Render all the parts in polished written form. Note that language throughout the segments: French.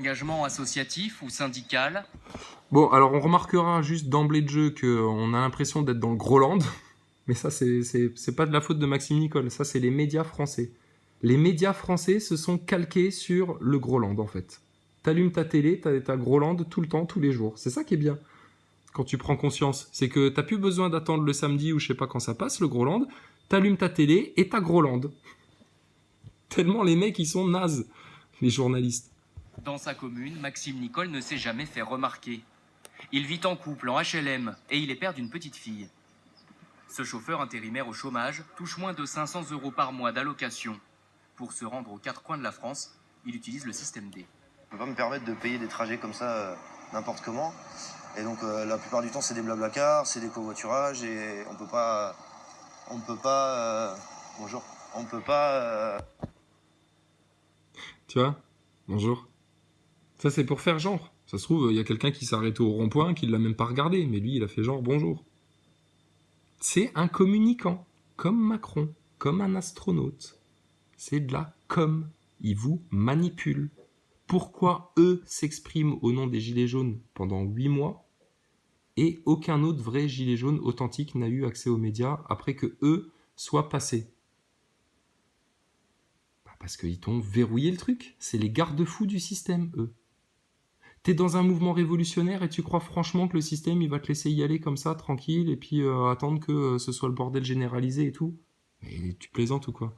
Engagement associatif ou syndical. Bon, alors on remarquera juste d'emblée de jeu qu'on a l'impression d'être dans le Groland, mais ça, c'est pas de la faute de Maxime Nicole, ça, c'est les médias français. Les médias français se sont calqués sur le Groland, en fait. T'allumes ta télé, t'as Groland tout le temps, tous les jours. C'est ça qui est bien, quand tu prends conscience. C'est que t'as plus besoin d'attendre le samedi ou je sais pas quand ça passe, le Groland. T'allumes ta télé et t'as Groland. Tellement les mecs, ils sont nazes, les journalistes. Dans sa commune, Maxime Nicole ne s'est jamais fait remarquer. Il vit en couple en HLM et il est père d'une petite fille. Ce chauffeur intérimaire au chômage touche moins de 500 € par mois d'allocation. Pour se rendre aux quatre coins de la France, il utilise le système D. Je ne peux pas me permettre de payer des trajets comme ça n'importe comment. Et donc la plupart du temps c'est des blablacars, c'est des covoiturages et on peut pas bonjour, on peut pas Tu vois? Bonjour. Ça, c'est pour faire genre. Ça se trouve, il y a quelqu'un qui s'est arrêté au rond-point, qui l'a même pas regardé, mais lui, il a fait genre bonjour. C'est un communicant, comme Macron, comme un astronaute. C'est de la com. Ils vous manipulent. Pourquoi eux s'expriment au nom des Gilets jaunes pendant 8 mois et aucun autre vrai Gilet jaune authentique n'a eu accès aux médias après que eux soient passés? Parce qu'ils t'ont verrouillé le truc. C'est les garde-fous du système, eux. T'es dans un mouvement révolutionnaire et tu crois franchement que le système il va te laisser y aller comme ça, tranquille, et puis attendre que ce soit le bordel généralisé et tout? Mais tu plaisantes ou quoi?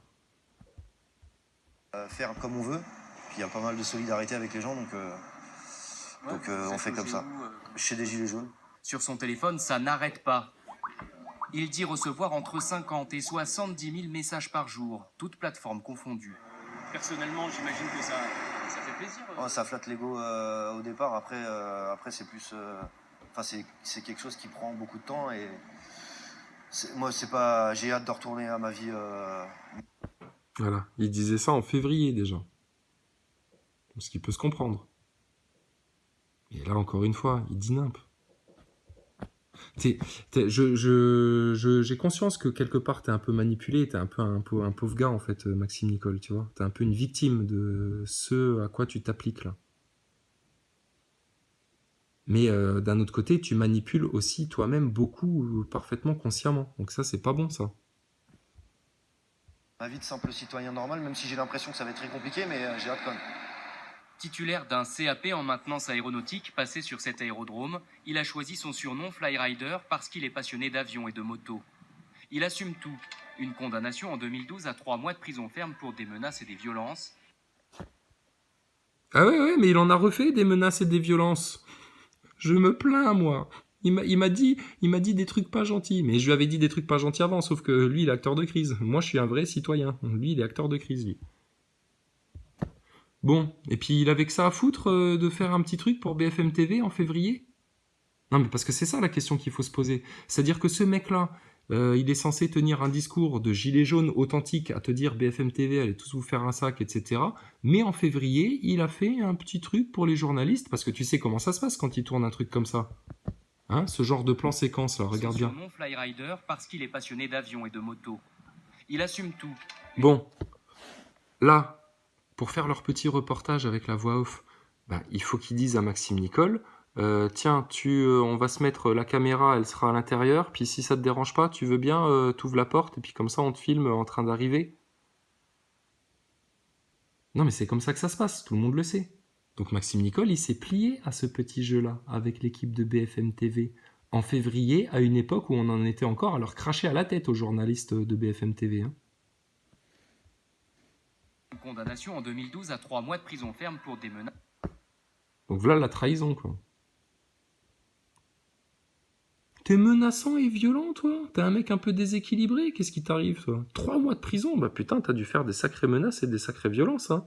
faire comme on veut. Puis il y a pas mal de solidarité avec les gens, donc on fait comme ça. Chez des Gilets jaunes. Sur son téléphone, ça n'arrête pas. Il dit recevoir entre 50 et 70 000 messages par jour, toutes plateformes confondues. Personnellement, j'imagine que ça fait plaisir. Oh, ça flatte l'ego au départ. Après c'est plus. C'est quelque chose qui prend beaucoup de temps et moi c'est pas. J'ai hâte de retourner à ma vie. Voilà, il disait ça en février déjà. Ce qui peut se comprendre. Et là, encore une fois, il dit nimp. J'ai conscience que quelque part, t'es un peu manipulé, t'es un pauvre gars, en fait, Maxime Nicole, tu vois. T'es un peu une victime de ce à quoi tu t'appliques, là. Mais d'un autre côté, tu manipules aussi toi-même beaucoup, parfaitement consciemment. Donc ça, c'est pas bon, ça. Ma vie de simple citoyen normal, même si j'ai l'impression que ça va être très compliqué, mais j'ai hâte quand même. Titulaire d'un CAP en maintenance aéronautique passé sur cet aérodrome, il a choisi son surnom Flyrider parce qu'il est passionné d'avions et de motos. Il assume tout. Une condamnation en 2012 à 3 mois de prison ferme pour des menaces et des violences. Ah ouais, mais il en a refait des menaces et des violences. Je me plains, moi. Il m'a dit des trucs pas gentils. Mais je lui avais dit des trucs pas gentils avant, sauf que lui, il est acteur de crise. Moi, je suis un vrai citoyen. Lui, il est acteur de crise, lui. Bon, et puis il avait que ça à foutre de faire un petit truc pour BFM TV en février? Non, mais parce que c'est ça la question qu'il faut se poser. C'est-à-dire que ce mec-là, il est censé tenir un discours de gilet jaune authentique à te dire BFM TV, allez tous vous faire un sac, etc. Mais en février, il a fait un petit truc pour les journalistes, parce que tu sais comment ça se passe quand il tourne un truc comme ça. Hein, ce genre de plan séquence, là, regarde bien. Son surnom Flyrider parce qu'il est passionné d'avions et de motos. Il assume tout. Bon, là, pour faire leur petit reportage avec la voix off, bah, il faut qu'ils disent à Maxime Nicole, tiens, on va se mettre la caméra, elle sera à l'intérieur, puis si ça te dérange pas, tu veux bien, t'ouvres la porte, et puis comme ça on te filme en train d'arriver. Non mais c'est comme ça que ça se passe, tout le monde le sait. Donc Maxime Nicole, il s'est plié à ce petit jeu-là, avec l'équipe de BFM TV, en février, à une époque où on en était encore à leur cracher à la tête aux journalistes de BFM TV. Hein. Une condamnation en 2012 à 3 mois de prison ferme pour des menaces. Donc voilà la trahison, quoi. T'es menaçant et violent, toi? T'es un mec un peu déséquilibré, qu'est-ce qui t'arrive, toi? 3 mois de prison? Bah putain, t'as dû faire des sacrées menaces et des sacrées violences, hein.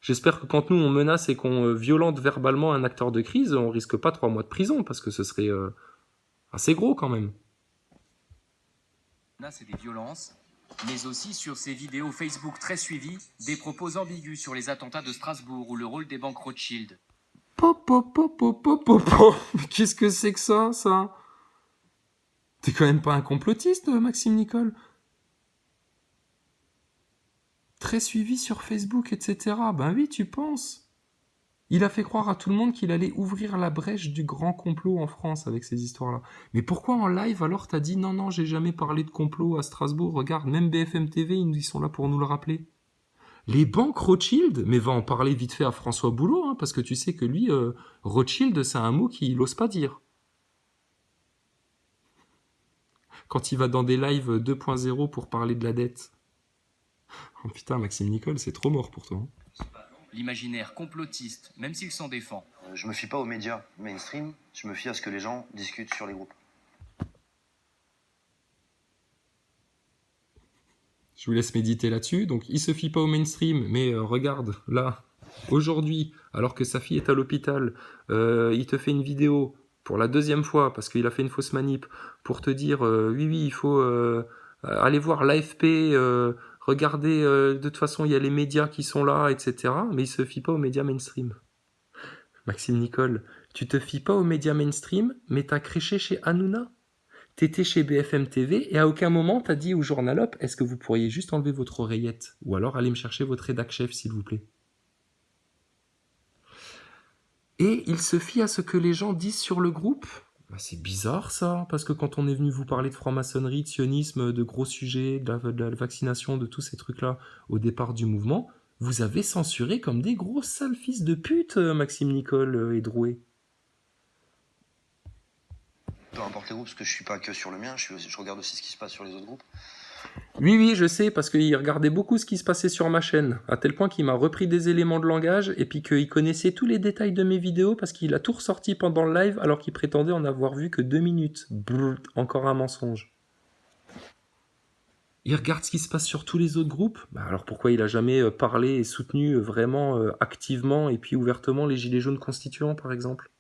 J'espère que quand nous on menace et qu'on violente verbalement un acteur de crise, on risque pas 3 mois de prison, parce que ce serait assez gros quand même. Et des violences, mais aussi sur ses vidéos Facebook très suivies, des propos ambigus sur les attentats de Strasbourg ou le rôle des banques Rothschild. Qu'est-ce que c'est que ça? T'es quand même pas un complotiste, Maxime Nicole? Très suivi sur Facebook, etc. Ben oui, tu penses. Il a fait croire à tout le monde qu'il allait ouvrir la brèche du grand complot en France avec ces histoires-là. Mais pourquoi en live alors t'as dit non, non, j'ai jamais parlé de complot à Strasbourg, regarde, même BFM TV, ils sont là pour nous le rappeler. Les banques Rothschild, mais va en parler vite fait à François Boulot, hein, parce que tu sais que lui, Rothschild, c'est un mot qu'il n'ose pas dire. Quand il va dans des lives 2.0 pour parler de la dette. Oh putain, Maxime Nicole, c'est trop mort pour toi. Hein. L'imaginaire complotiste, même s'il s'en défend. Je me fie pas aux médias mainstream, je me fie à ce que les gens discutent sur les groupes. Je vous laisse méditer là-dessus. Donc, il se fie pas au mainstream, mais regarde, là, aujourd'hui, alors que sa fille est à l'hôpital, il te fait une vidéo pour la 2e fois, parce qu'il a fait une fausse manip, pour te dire, oui, oui, il faut aller voir l'AFP, regardez, de toute façon, il y a les médias qui sont là, etc. Mais il se fie pas aux médias mainstream. Maxime Nicole, tu te fies pas aux médias mainstream, mais t'as créché chez Hanouna. T'étais chez BFM TV et à aucun moment t'as dit au Journalop est-ce que vous pourriez juste enlever votre oreillette ou alors aller me chercher votre rédac chef s'il vous plaît. Et il se fie à ce que les gens disent sur le groupe. Bah, c'est bizarre ça, parce que quand on est venu vous parler de franc-maçonnerie, de sionisme, de gros sujets, de la vaccination, de tous ces trucs-là au départ du mouvement, vous avez censuré comme des gros sales fils de pute, Maxime Nicole et Drouet. Peu importe les groupes, parce que je suis pas que sur le mien, je regarde aussi ce qui se passe sur les autres groupes. Oui, oui, je sais, parce qu'il regardait beaucoup ce qui se passait sur ma chaîne, à tel point qu'il m'a repris des éléments de langage, et puis qu'il connaissait tous les détails de mes vidéos, parce qu'il a tout ressorti pendant le live, alors qu'il prétendait en avoir vu que 2 minutes. Brrr, encore un mensonge. Il regarde ce qui se passe sur tous les autres groupes. Bah alors pourquoi il a jamais parlé et soutenu vraiment activement et puis ouvertement les Gilets jaunes constituants, par exemple?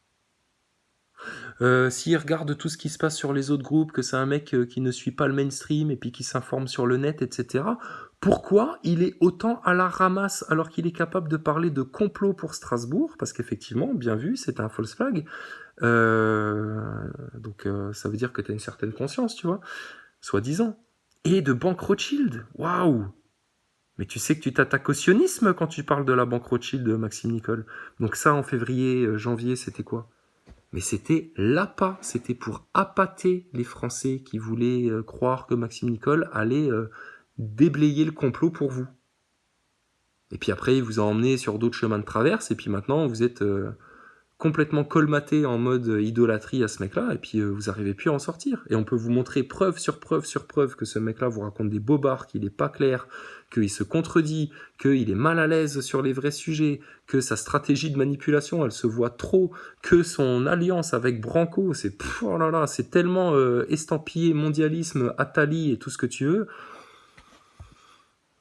S'il regarde tout ce qui se passe sur les autres groupes, que c'est un mec qui ne suit pas le mainstream et puis qui s'informe sur le net, etc., pourquoi il est autant à la ramasse alors qu'il est capable de parler de complot pour Strasbourg? Parce qu'effectivement, bien vu, c'est un false flag. Donc ça veut dire que tu as une certaine conscience, tu vois, soi-disant. Et de banque Rothschild, waouh! Mais tu sais que tu t'attaques au sionisme quand tu parles de la banque Rothschild, Maxime Nicole. Donc ça, en février, janvier, c'était quoi? Mais c'était l'appât, c'était pour appâter les Français qui voulaient croire que Maxime Nicole allait déblayer le complot pour vous. Et puis après, il vous a emmené sur d'autres chemins de traverse, et puis maintenant, vous êtes complètement colmaté en mode idolâtrie à ce mec-là, et puis vous n'arrivez plus à en sortir. Et on peut vous montrer preuve sur preuve sur preuve que ce mec-là vous raconte des bobards, qu'il n'est pas clair, qu'il se contredit, qu'il est mal à l'aise sur les vrais sujets, que sa stratégie de manipulation, elle se voit trop, que son alliance avec Branco, c'est oh là là, c'est tellement estampillé mondialisme, Attali et tout ce que tu veux.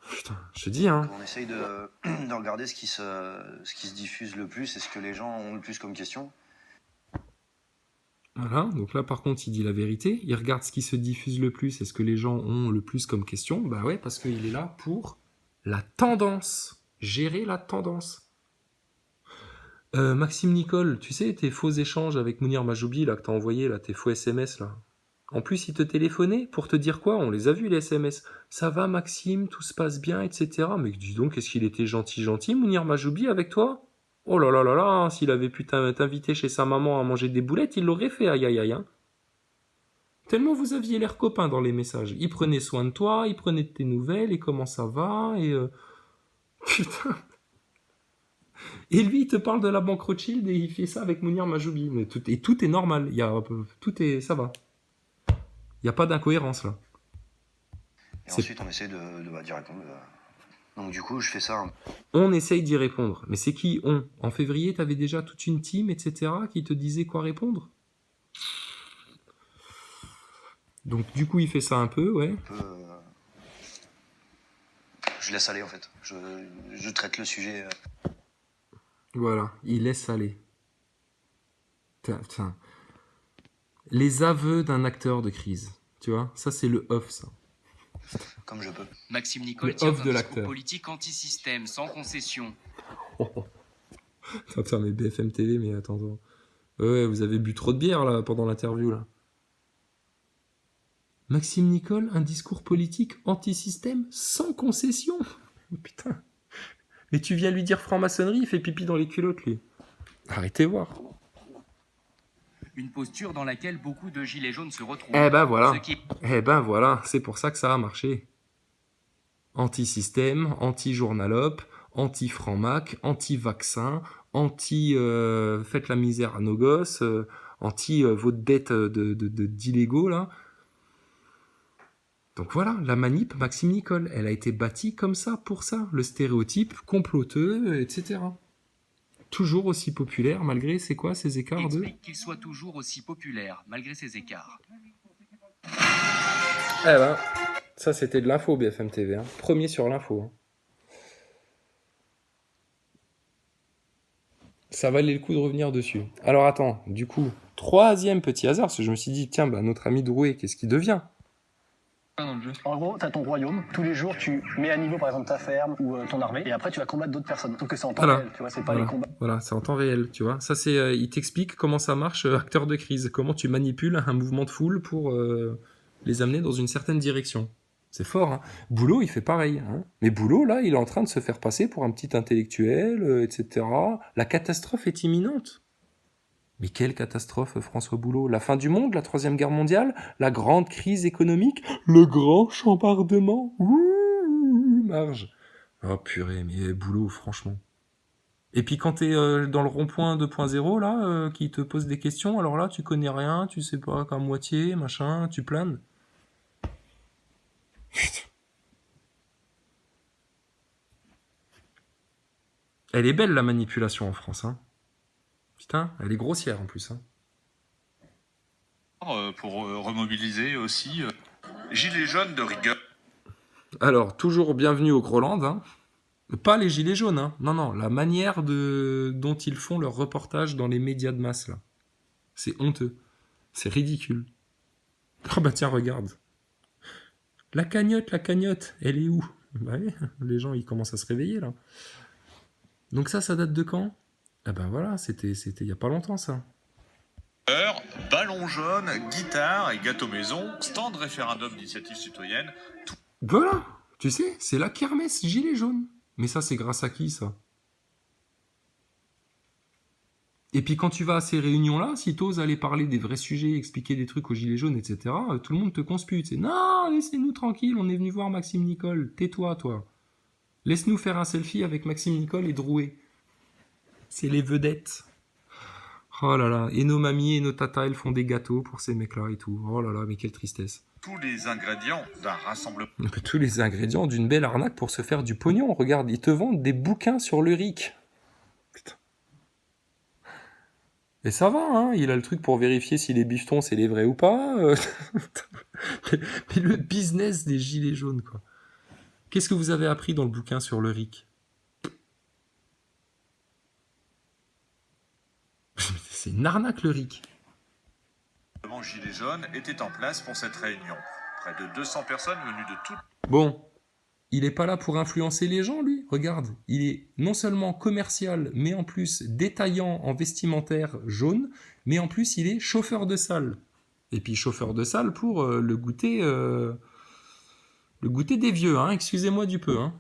Putain, je te dis, hein. On essaye de regarder ce qui se diffuse le plus et ce que les gens ont le plus comme question. Voilà, donc là par contre il dit la vérité, il regarde ce qui se diffuse le plus et ce que les gens ont le plus comme question, bah ouais, parce qu'il est là pour la tendance, gérer la tendance. Maxime Nicole, tu sais tes faux échanges avec Mounir Majoubi là que t'as envoyé, là, tes faux SMS là. En plus, il te téléphonait pour te dire quoi? On les a vus, les SMS. Ça va, Maxime, tout se passe bien, etc. Mais dis donc, est-ce qu'il était gentil, Mounir Majoubi, avec toi? Oh là là là là, s'il avait pu t'inviter chez sa maman à manger des boulettes, il l'aurait fait, aïe aïe aïe. Hein. Tellement vous aviez l'air copains dans les messages. Il prenait soin de toi, il prenait de tes nouvelles, et comment ça va, et... Putain. Et lui, il te parle de la banque Rothschild, et il fait ça avec Mounir Majoubi. Mais tout est normal, ça va. Il n'y a pas d'incohérence là. Et ensuite, on essaie d'y répondre. Donc du coup, je fais ça. On essaye d'y répondre. Mais c'est qui on? En février, tu avais déjà toute une team, etc., qui te disait quoi répondre? Donc du coup, il fait ça un peu, ouais. Je laisse aller en fait. Je traite le sujet. Voilà, il laisse aller. Putain. Les aveux d'un acteur de crise. Tu vois, ça c'est le off, ça. Comme je peux. Maxime Nicole tient un discours politique anti-système, sans concession. Attends, mais BFM TV, mais attends. Ouais, vous avez bu trop de bière là pendant l'interview là. Maxime Nicole, un discours politique anti-système sans concession. Putain. Mais tu viens lui dire franc-maçonnerie, il fait pipi dans les culottes lui. Arrêtez voir. Une posture dans laquelle beaucoup de gilets jaunes se retrouvent. Eh ben voilà. Ce qui Eh ben voilà, c'est pour ça que ça a marché. Anti-système, anti-journalope, anti-franc-mac, anti-vaccin, faites la misère à nos gosses, votre dette d'illégaux, là. Donc voilà, la manip Maxime Nicole, elle a été bâtie comme ça, pour ça. Le stéréotype comploteux, etc. Toujours aussi populaire, malgré, c'est quoi, ces écarts de... explique qu'il soit toujours aussi populaire, malgré ses écarts. Eh ben, ça c'était de l'info BFM TV, hein. Premier sur l'info. Hein. Ça valait le coup de revenir dessus. Alors attends, du coup, troisième petit hasard, parce que je me suis dit, tiens, bah, notre ami Drouet, qu'est-ce qu'il devient? En gros, tu as ton royaume. Tous les jours, tu mets à niveau, par exemple, ta ferme ou ton armée. Et après, tu vas combattre d'autres personnes. Sauf que c'est en temps réel, tu vois. C'est pas les combats. Voilà, c'est en temps réel, tu vois. Ça, c'est, il t'explique comment ça marche, acteur de crise. Comment tu manipules un mouvement de foule pour les amener dans une certaine direction. C'est fort, hein. Boulot, il fait pareil. Hein. Mais Boulot, là, il est en train de se faire passer pour un petit intellectuel, etc. La catastrophe est imminente. Mais quelle catastrophe, François Boulot? La fin du monde, la Troisième Guerre mondiale, la grande crise économique, le grand chambardement. Ouh, Marge. Oh purée, mais Boulot, franchement. Et puis quand t'es dans le rond-point 2.0, là, qui te pose des questions, alors là, tu connais rien, tu sais pas qu'à moitié, machin, tu planes. Elle est belle, la manipulation en France, hein. Putain, elle est grossière en plus, hein. Pour remobiliser aussi Gilets jaunes de rigueur. Alors, toujours bienvenue au Groland, hein. Pas les gilets jaunes, hein. Non, non, la manière dont ils font leur reportage dans les médias de masse, là. C'est honteux. C'est ridicule. Oh bah tiens, regarde. La cagnotte, elle est où? Bah oui, les gens, ils commencent à se réveiller, là. Donc ça date de quand? Ah ben voilà, c'était il y a pas longtemps, ça. Ballon jaune, guitare et gâteau maison, stand référendum d'initiative citoyenne. Voilà, tu sais, c'est la kermesse gilet jaune. Mais ça, c'est grâce à qui, ça? Et puis quand tu vas à ces réunions-là, si t'oses aller parler des vrais sujets, expliquer des trucs aux gilets jaunes, etc., tout le monde te conspute. C'est non, laissez-nous tranquille, on est venu voir Maxime Nicole. Tais-toi, toi. Laisse-nous faire un selfie avec Maxime Nicole et Drouet. C'est les vedettes. Oh là là, et nos mamies et nos tatas, elles font des gâteaux pour ces mecs-là et tout. Oh là là, mais quelle tristesse. Tous les ingrédients d'un rassemblement. Tous les ingrédients d'une belle arnaque pour se faire du pognon. Regarde, ils te vendent des bouquins sur le RIC. Putain. Et ça va, hein, il a le truc pour vérifier si les bifetons c'est les vrais ou pas. Mais le business des gilets jaunes, quoi. Qu'est-ce que vous avez appris dans le bouquin sur le RIC? C'est une arnaque, le RIC. Le Gilets jaunes était en place pour cette réunion. Près de 200 personnes venues de toutes. Bon, il est pas là pour influencer les gens, lui. Regarde, il est non seulement commercial, mais en plus détaillant en vestimentaire jaune, mais en plus il est chauffeur de salle. Et puis chauffeur de salle pour le goûter des vieux, hein. Excusez-moi du peu, hein.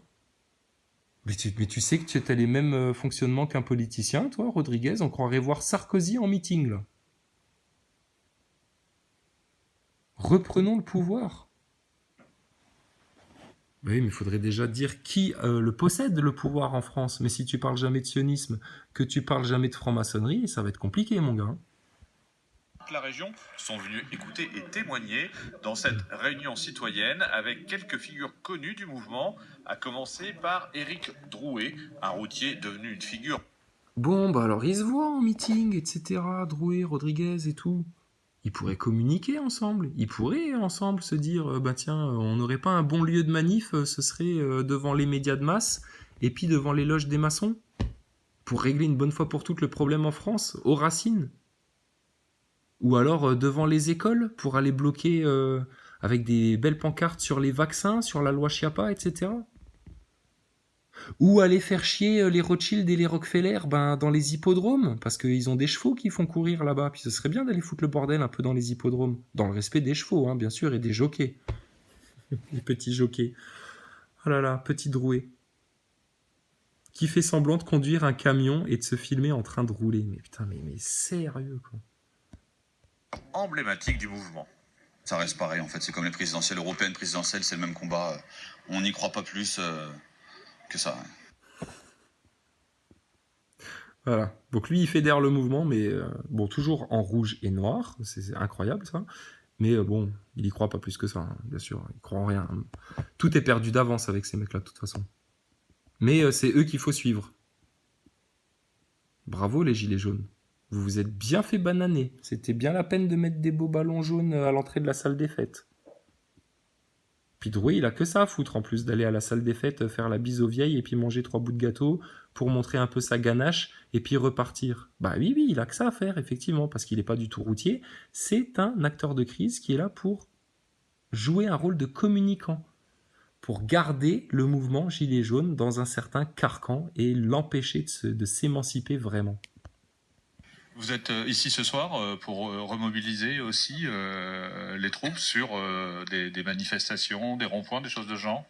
Mais tu sais que tu as les mêmes fonctionnements qu'un politicien, toi, Rodriguez. On croirait voir Sarkozy en meeting, là. Reprenons le pouvoir. Oui, mais il faudrait déjà dire qui le possède, le pouvoir en France. Mais si tu parles jamais de sionisme, que tu parles jamais de franc-maçonnerie, ça va être compliqué, mon gars. La région sont venus écouter et témoigner dans cette réunion citoyenne avec quelques figures connues du mouvement, à commencer par Éric Drouet, un routier devenu une figure. Bon, bah alors ils se voient en meeting, etc. Drouet, Rodriguez et tout. Ils pourraient communiquer ensemble. Ils pourraient ensemble se dire, bah tiens, on n'aurait pas un bon lieu de manif, ce serait devant les médias de masse et puis devant les loges des maçons, pour régler une bonne fois pour toutes le problème en France, aux racines. Ou alors devant les écoles, pour aller bloquer avec des belles pancartes sur les vaccins, sur la loi Chiappa, etc. Ou aller faire chier les Rothschild et les Rockefeller dans les hippodromes, parce qu'ils ont des chevaux qui font courir là-bas. Puis ce serait bien d'aller foutre le bordel un peu dans les hippodromes. Dans le respect des chevaux, hein, bien sûr, et des jockeys. Les petits jockeys. Oh là là, petit Drouet. qui fait semblant de conduire un camion et de se filmer en train de rouler. Mais putain, mais sérieux, quoi. Emblématique du mouvement. Ça reste pareil, en fait. C'est comme les présidentielles européennes, présidentielles, c'est le même combat. On n'y croit pas plus que ça. Voilà. Donc lui, il fédère le mouvement, mais bon, toujours en rouge et noir. C'est incroyable, ça. Mais bon, il y croit pas plus que ça, hein, bien sûr. Il croit en rien. Tout est perdu d'avance avec ces mecs-là, de toute façon. Mais c'est eux qu'il faut suivre. Bravo, les gilets jaunes. Vous vous êtes bien fait bananer. C'était bien la peine de mettre des beaux ballons jaunes à l'entrée de la salle des fêtes. Puis Drouet, il a que ça à foutre, en plus d'aller à la salle des fêtes, faire la bise aux vieilles et puis manger 3 bouts de gâteau pour montrer un peu sa ganache et puis repartir. Bah oui, il a que ça à faire, effectivement, parce qu'il n'est pas du tout routier. C'est un acteur de crise qui est là pour jouer un rôle de communicant, pour garder le mouvement gilet jaune dans un certain carcan et l'empêcher de s'émanciper vraiment. Vous êtes ici ce soir pour remobiliser aussi les troupes sur des manifestations, des ronds-points, des choses de genre?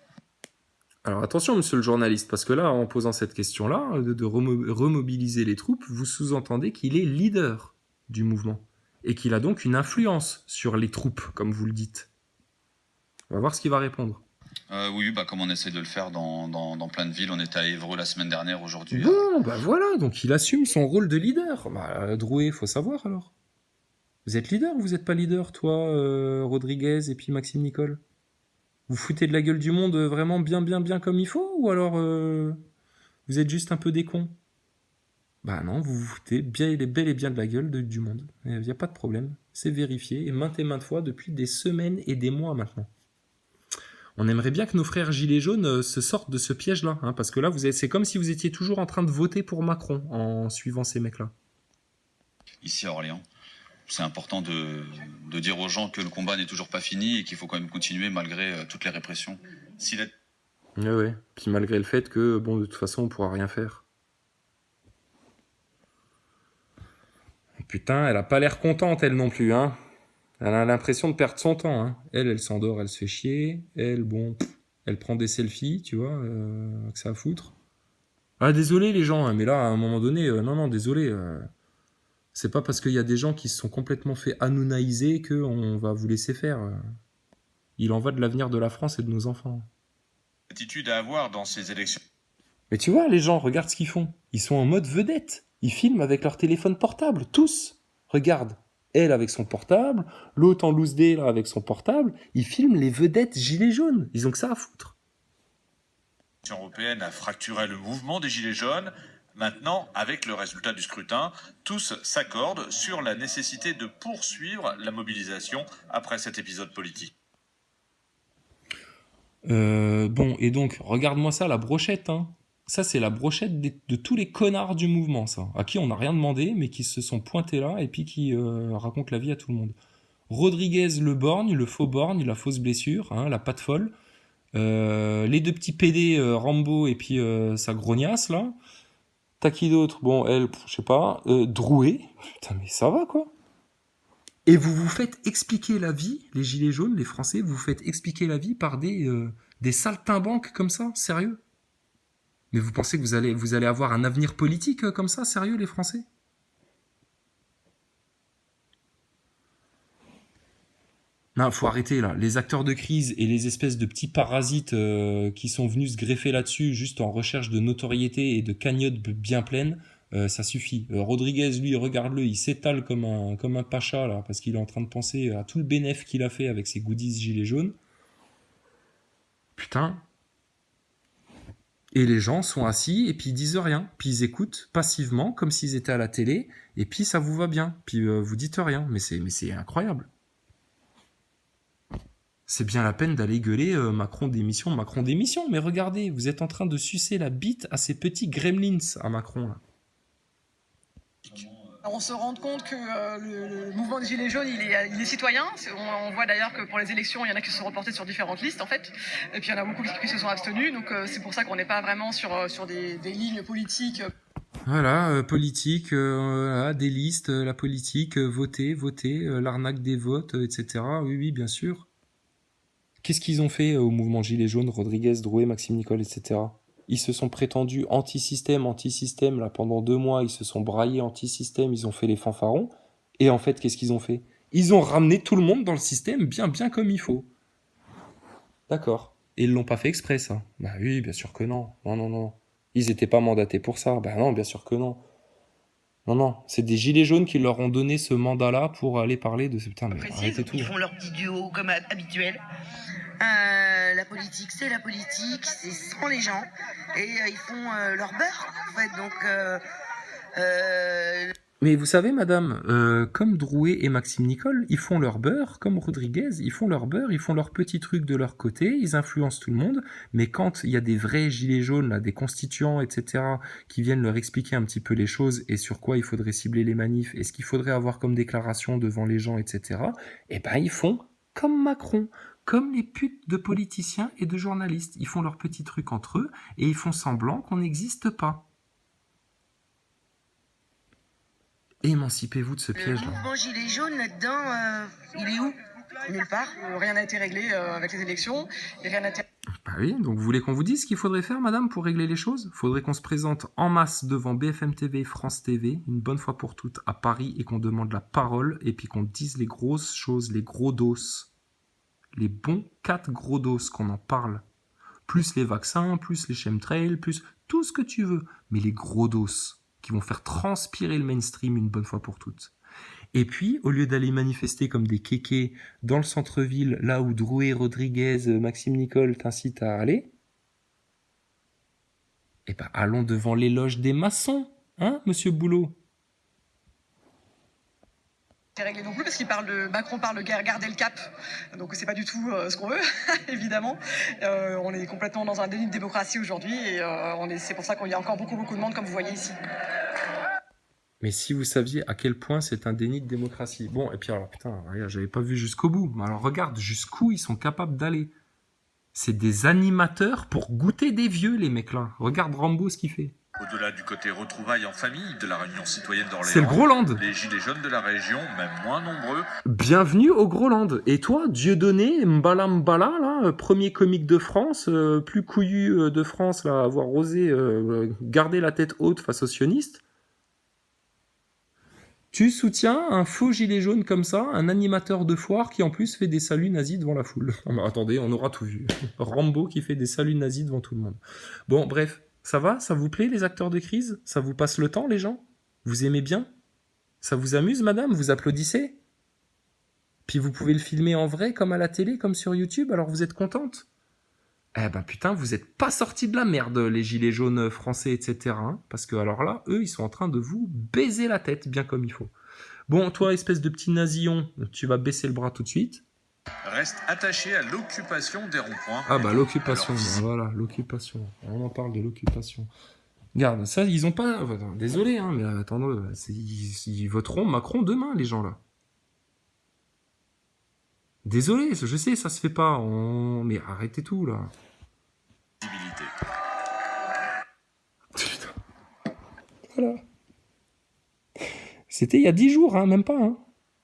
Alors attention, monsieur le journaliste, parce que là, en posant cette question-là, de remobiliser les troupes, vous sous-entendez qu'il est leader du mouvement et qu'il a donc une influence sur les troupes, comme vous le dites. On va voir ce qu'il va répondre. Oui, comme on essaie de le faire dans plein de villes. On était à Évreux la semaine dernière, aujourd'hui. Bon, voilà, donc il assume son rôle de leader. Drouet, faut savoir alors. Vous êtes leader ou vous n'êtes pas leader, toi, Rodriguez et puis Maxime Nicole? Vous foutez de la gueule du monde vraiment bien comme il faut? Ou alors vous êtes juste un peu des cons? Bah non, vous vous foutez bel et bien de la gueule du monde. Il n'y a pas de problème. C'est vérifié et maintes fois depuis des semaines et des mois maintenant. On aimerait bien que nos frères gilets jaunes se sortent de ce piège-là, hein, parce que là, c'est comme si vous étiez toujours en train de voter pour Macron en suivant ces mecs-là. Ici à Orléans, c'est important de dire aux gens que le combat n'est toujours pas fini et qu'il faut quand même continuer malgré toutes les répressions. Ouais. Puis malgré le fait que, bon, de toute façon, on pourra rien faire. Putain, elle a pas l'air contente, elle non plus, hein. Elle a l'impression de perdre son temps, hein. Elle s'endort, elle se fait chier. Elle prend des selfies, tu vois, que ça à foutre. Ah, désolé les gens, hein, mais là, à un moment donné, non, désolé. C'est pas parce qu'il y a des gens qui se sont complètement fait anounaïser qu'on va vous laisser faire. Il en va de l'avenir de la France et de nos enfants. Attitude à avoir dans ces élections. Mais tu vois, les gens, regarde ce qu'ils font. Ils sont en mode vedette. Ils filment avec leur téléphone portable, tous. Regarde. Elle avec son portable, l'autre en loose day là avec son portable, ils filment les vedettes gilets jaunes. Ils ont que ça à foutre. L'Union européenne a fracturé le mouvement des gilets jaunes. Maintenant, avec le résultat du scrutin, tous s'accordent sur la nécessité de poursuivre la mobilisation après cet épisode politique. Bon, et donc, regarde-moi ça, la brochette, hein. Ça, c'est la brochette de tous les connards du mouvement, ça. À qui on n'a rien demandé, mais qui se sont pointés là et puis qui racontent la vie à tout le monde. Rodriguez, le borgne, le faux borgne, la fausse blessure, hein, la patte folle. Les deux petits PD, Rambo et puis sa grognasse, là. T'as qui d'autre? Bon, elle, je sais pas. Drouet. Putain, mais ça va, quoi. Et vous vous faites expliquer la vie, les gilets jaunes, les Français, vous vous faites expliquer la vie par des saltimbanques comme ça, sérieux? Mais vous pensez que vous allez avoir un avenir politique comme ça, sérieux, les Français? Non, faut arrêter là. Les acteurs de crise et les espèces de petits parasites qui sont venus se greffer là-dessus juste en recherche de notoriété et de cagnottes bien pleines, ça suffit. Rodriguez, lui, regarde-le, il s'étale comme un pacha là, parce qu'il est en train de penser à tout le bénéfice qu'il a fait avec ses goodies gilets jaunes. Putain. Et les gens sont assis et puis ils disent rien. Puis ils écoutent passivement comme s'ils étaient à la télé et puis ça vous va bien. Puis vous dites rien. Mais c'est incroyable. C'est bien la peine d'aller gueuler Macron démission. Mais regardez, vous êtes en train de sucer la bite à ces petits gremlins à Macron là. On se rend compte que le mouvement des Gilets jaunes, il est citoyen. On voit d'ailleurs que pour les élections, il y en a qui se sont reportés sur différentes listes, en fait. Et puis, il y en a beaucoup qui se sont abstenus. Donc, c'est pour ça qu'on n'est pas vraiment sur des lignes politiques. Voilà, politique, des listes, la politique, voter, l'arnaque des votes, etc. Oui, bien sûr. Qu'est-ce qu'ils ont fait au mouvement Gilets jaunes, Rodriguez, Drouet, Maxime Nicole, etc. Ils se sont prétendus anti-système, là, pendant 2 mois, ils se sont braillés anti-système, ils ont fait les fanfarons. Et en fait, qu'est-ce qu'ils ont fait? Ils ont ramené tout le monde dans le système bien comme il faut. D'accord. Et ils l'ont pas fait exprès, ça. Bah oui, bien sûr que non. Non. Ils étaient pas mandatés pour ça. Bah non, bien sûr que non. Non. C'est des gilets jaunes qui leur ont donné ce mandat-là pour aller parler de... Putain, mais arrêtez tout. Ils font leur petit duo comme habituel. La politique, c'est la politique, c'est sans les gens. Et ils font leur beurre, en fait. Donc... Mais vous savez, madame, comme Drouet et Maxime Nicole, ils font leur beurre, comme Rodriguez, ils font leur beurre, ils font leurs petits trucs de leur côté, ils influencent tout le monde, mais quand il y a des vrais gilets jaunes, là, des constituants, etc., qui viennent leur expliquer un petit peu les choses et sur quoi il faudrait cibler les manifs et ce qu'il faudrait avoir comme déclaration devant les gens, etc., eh ben ils font comme Macron, comme les putes de politiciens et de journalistes. Ils font leurs petits trucs entre eux et ils font semblant qu'on n'existe pas. Émancipez-vous de ce piège-là. Le mouvement gilet jaune là-dedans, il est où? Nulle part. Rien n'a été réglé avec les élections. Et rien n'a été... Bah oui, donc vous voulez qu'on vous dise ce qu'il faudrait faire, madame, pour régler les choses? Faudrait qu'on se présente en masse devant BFM TV, France TV, une bonne fois pour toutes, à Paris, et qu'on demande la parole, et puis qu'on dise les grosses choses, les gros dos. Les bons 4 gros dos, qu'on en parle. Plus les vaccins, plus les chemtrails, plus tout ce que tu veux. Mais les gros dos qui vont faire transpirer le mainstream une bonne fois pour toutes. Et puis, au lieu d'aller manifester comme des kékés dans le centre-ville, là où Drouet, Rodriguez, Maxime Nicole t'incitent à aller, eh ben, allons devant l'éloge des maçons, hein, monsieur Boulot? réglé non plus parce qu'il Macron parle de garder le cap, donc c'est pas du tout ce qu'on veut évidemment. On est complètement dans un déni de démocratie aujourd'hui et c'est pour ça qu'il y a encore beaucoup de monde comme vous voyez ici. Mais si vous saviez à quel point c'est un déni de démocratie. Bon, et puis alors, putain, regarde, j'avais pas vu jusqu'au bout. Mais alors regarde jusqu'où ils sont capables d'aller. C'est des animateurs pour goûter des vieux, les mecs là. Regarde Rambo ce qu'il fait. Au-delà du côté retrouvailles en famille de la Réunion citoyenne d'Orléans, c'est le Groland. Les gilets jaunes de la région, même moins nombreux. Bienvenue au Groland. Et toi, Dieudonné, Mbala, là, premier comique de France, plus couillu de France, là, avoir osé garder la tête haute face aux sionistes, tu soutiens un faux gilet jaune comme ça, un animateur de foire qui en plus fait des saluts nazis devant la foule. Oh, mais attendez, on aura tout vu. Rambo qui fait des saluts nazis devant tout le monde. Bon, bref, ça va? Ça vous plaît, les acteurs de crise? Ça vous passe le temps, les gens? Vous aimez bien? Ça vous amuse, madame? Vous applaudissez? Puis vous pouvez le filmer en vrai, comme à la télé, comme sur YouTube, alors vous êtes contente? Eh ben putain, vous êtes pas sortis de la merde, les gilets jaunes français, etc. Hein, parce que alors là, eux, ils sont en train de vous baiser la tête, bien comme il faut. Bon, toi, espèce de petit nasillon, tu vas baisser le bras tout de suite. Reste attaché à l'occupation des ronds-points. Ah bah l'occupation, voilà, l'occupation. On en parle de l'occupation. Regarde, ça, ils ont pas... Désolé, hein, mais attendez, ils voteront Macron demain, les gens là. Désolé, je sais, ça se fait pas, mais arrêtez tout, là. Voilà. C'était il y a 10 jours, hein, même pas. Hein.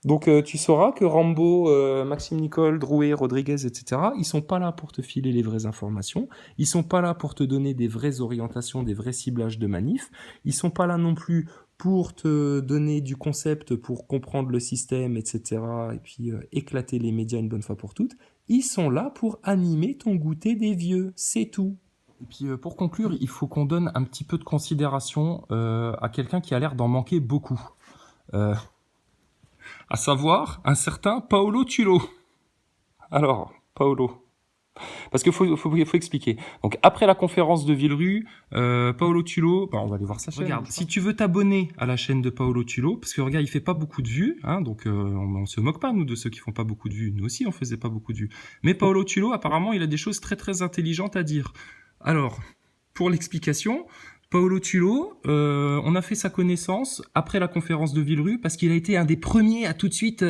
Donc tu sauras que Rambo, Maxime Nicole, Drouet, Rodriguez, etc., ils sont pas là pour te filer les vraies informations, ils sont pas là pour te donner des vraies orientations, des vrais ciblages de manifs, ils sont pas là non plus pour te donner du concept, pour comprendre le système, etc., et puis éclater les médias une bonne fois pour toutes. Ils sont là pour animer ton goûter des vieux, c'est tout. Et puis pour conclure, il faut qu'on donne un petit peu de considération à quelqu'un qui a l'air d'en manquer beaucoup. À savoir, un certain Paolo Tullo. Alors, Paolo... Parce qu'il faut expliquer. Donc après la conférence de Villerue, Paolo Tullo, on va aller voir sa chaîne. Regarde, si tu veux t'abonner à la chaîne de Paolo Tullo, parce que regarde, il fait pas beaucoup de vues, hein, donc on se moque pas nous de ceux qui font pas beaucoup de vues. Nous aussi, on faisait pas beaucoup de vues. Mais Paolo Tullo, apparemment, il a des choses très très intelligentes à dire. Alors, pour l'explication, Paolo Tullo, on a fait sa connaissance après la conférence de Villerue parce qu'il a été un des premiers à tout de suite.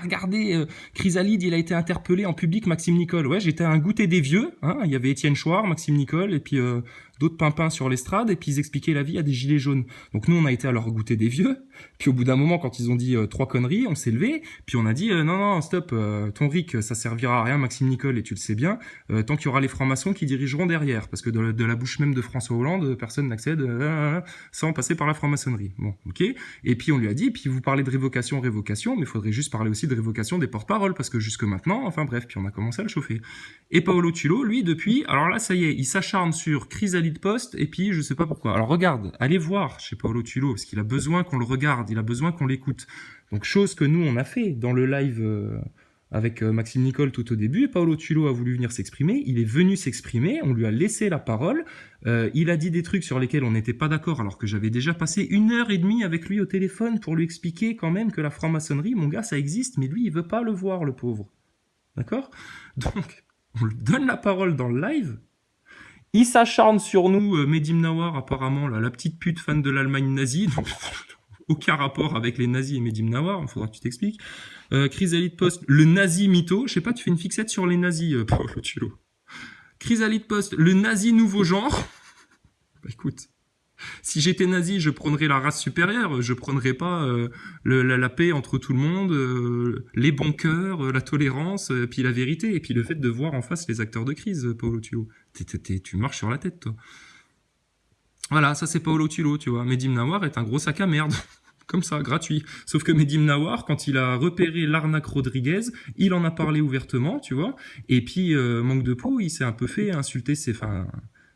Regardez, Chrysalide, il a été interpellé en public, Maxime Nicole. Ouais, j'étais à un goûter des vieux. Hein, il y avait Étienne Chouard, Maxime Nicole, et puis d'autres pimpins sur l'estrade, et puis ils expliquaient la vie à des gilets jaunes. Donc nous, on a été à leur goûter des vieux, puis au bout d'un moment, quand ils ont dit 3 conneries, on s'est levé, puis on a dit non, stop, ton RIC, ça servira à rien, Maxime Nicole, et tu le sais bien, tant qu'il y aura les francs-maçons qui dirigeront derrière, parce que de la bouche même de François Hollande, personne n'accède sans passer par la franc-maçonnerie. Bon, ok. Et puis on lui a dit, puis vous parlez de révocation, mais il faudrait juste parler aussi de révocation des porte-paroles, parce que jusque maintenant, enfin bref, puis on a commencé à le chauffer. Et Paolo Tullo, lui, depuis, alors là, ça y est, il s'acharne sur Chrysalide Post, et puis je sais pas pourquoi. Alors regarde, allez voir chez Paolo Tullo, parce qu'il a besoin qu'on le regarde, il a besoin qu'on l'écoute. Donc chose que nous, on a fait dans le live avec Maxime Nicole tout au début, Paolo Tullo a voulu venir s'exprimer, il est venu s'exprimer, on lui a laissé la parole, il a dit des trucs sur lesquels on n'était pas d'accord, alors que j'avais déjà passé 1h30 avec lui au téléphone pour lui expliquer quand même que la franc-maçonnerie, mon gars, ça existe, mais lui, il veut pas le voir, le pauvre. D'accord ? Donc, on lui donne la parole dans le live, il s'acharne sur nous, Mehdi Mnawar, apparemment, là, la petite pute fan de l'Allemagne nazie, donc aucun rapport avec les nazis et Mehdi Mnawar, il faudra que tu t'expliques. Chrysalide Post, le nazi mytho, je sais pas, tu fais une fixette sur les nazis, Paolo Tullo. Chrysalide Post, le nazi nouveau genre. Bah écoute, si j'étais nazi, je prendrais la race supérieure, je prendrais pas la paix entre tout le monde, les bons cœurs, la tolérance, puis la vérité, et puis le fait de voir en face les acteurs de crise, Paolo Tullo. Tu marches sur la tête, toi. Voilà, ça c'est Paolo Tullo, tu vois. Mehdi Mnawar est un gros sac à merde. Comme ça, gratuit. Sauf que Mehdi Mnawar, quand il a repéré l'arnaque Rodriguez, il en a parlé ouvertement, tu vois. Et puis, manque de peau, il s'est un peu fait insulter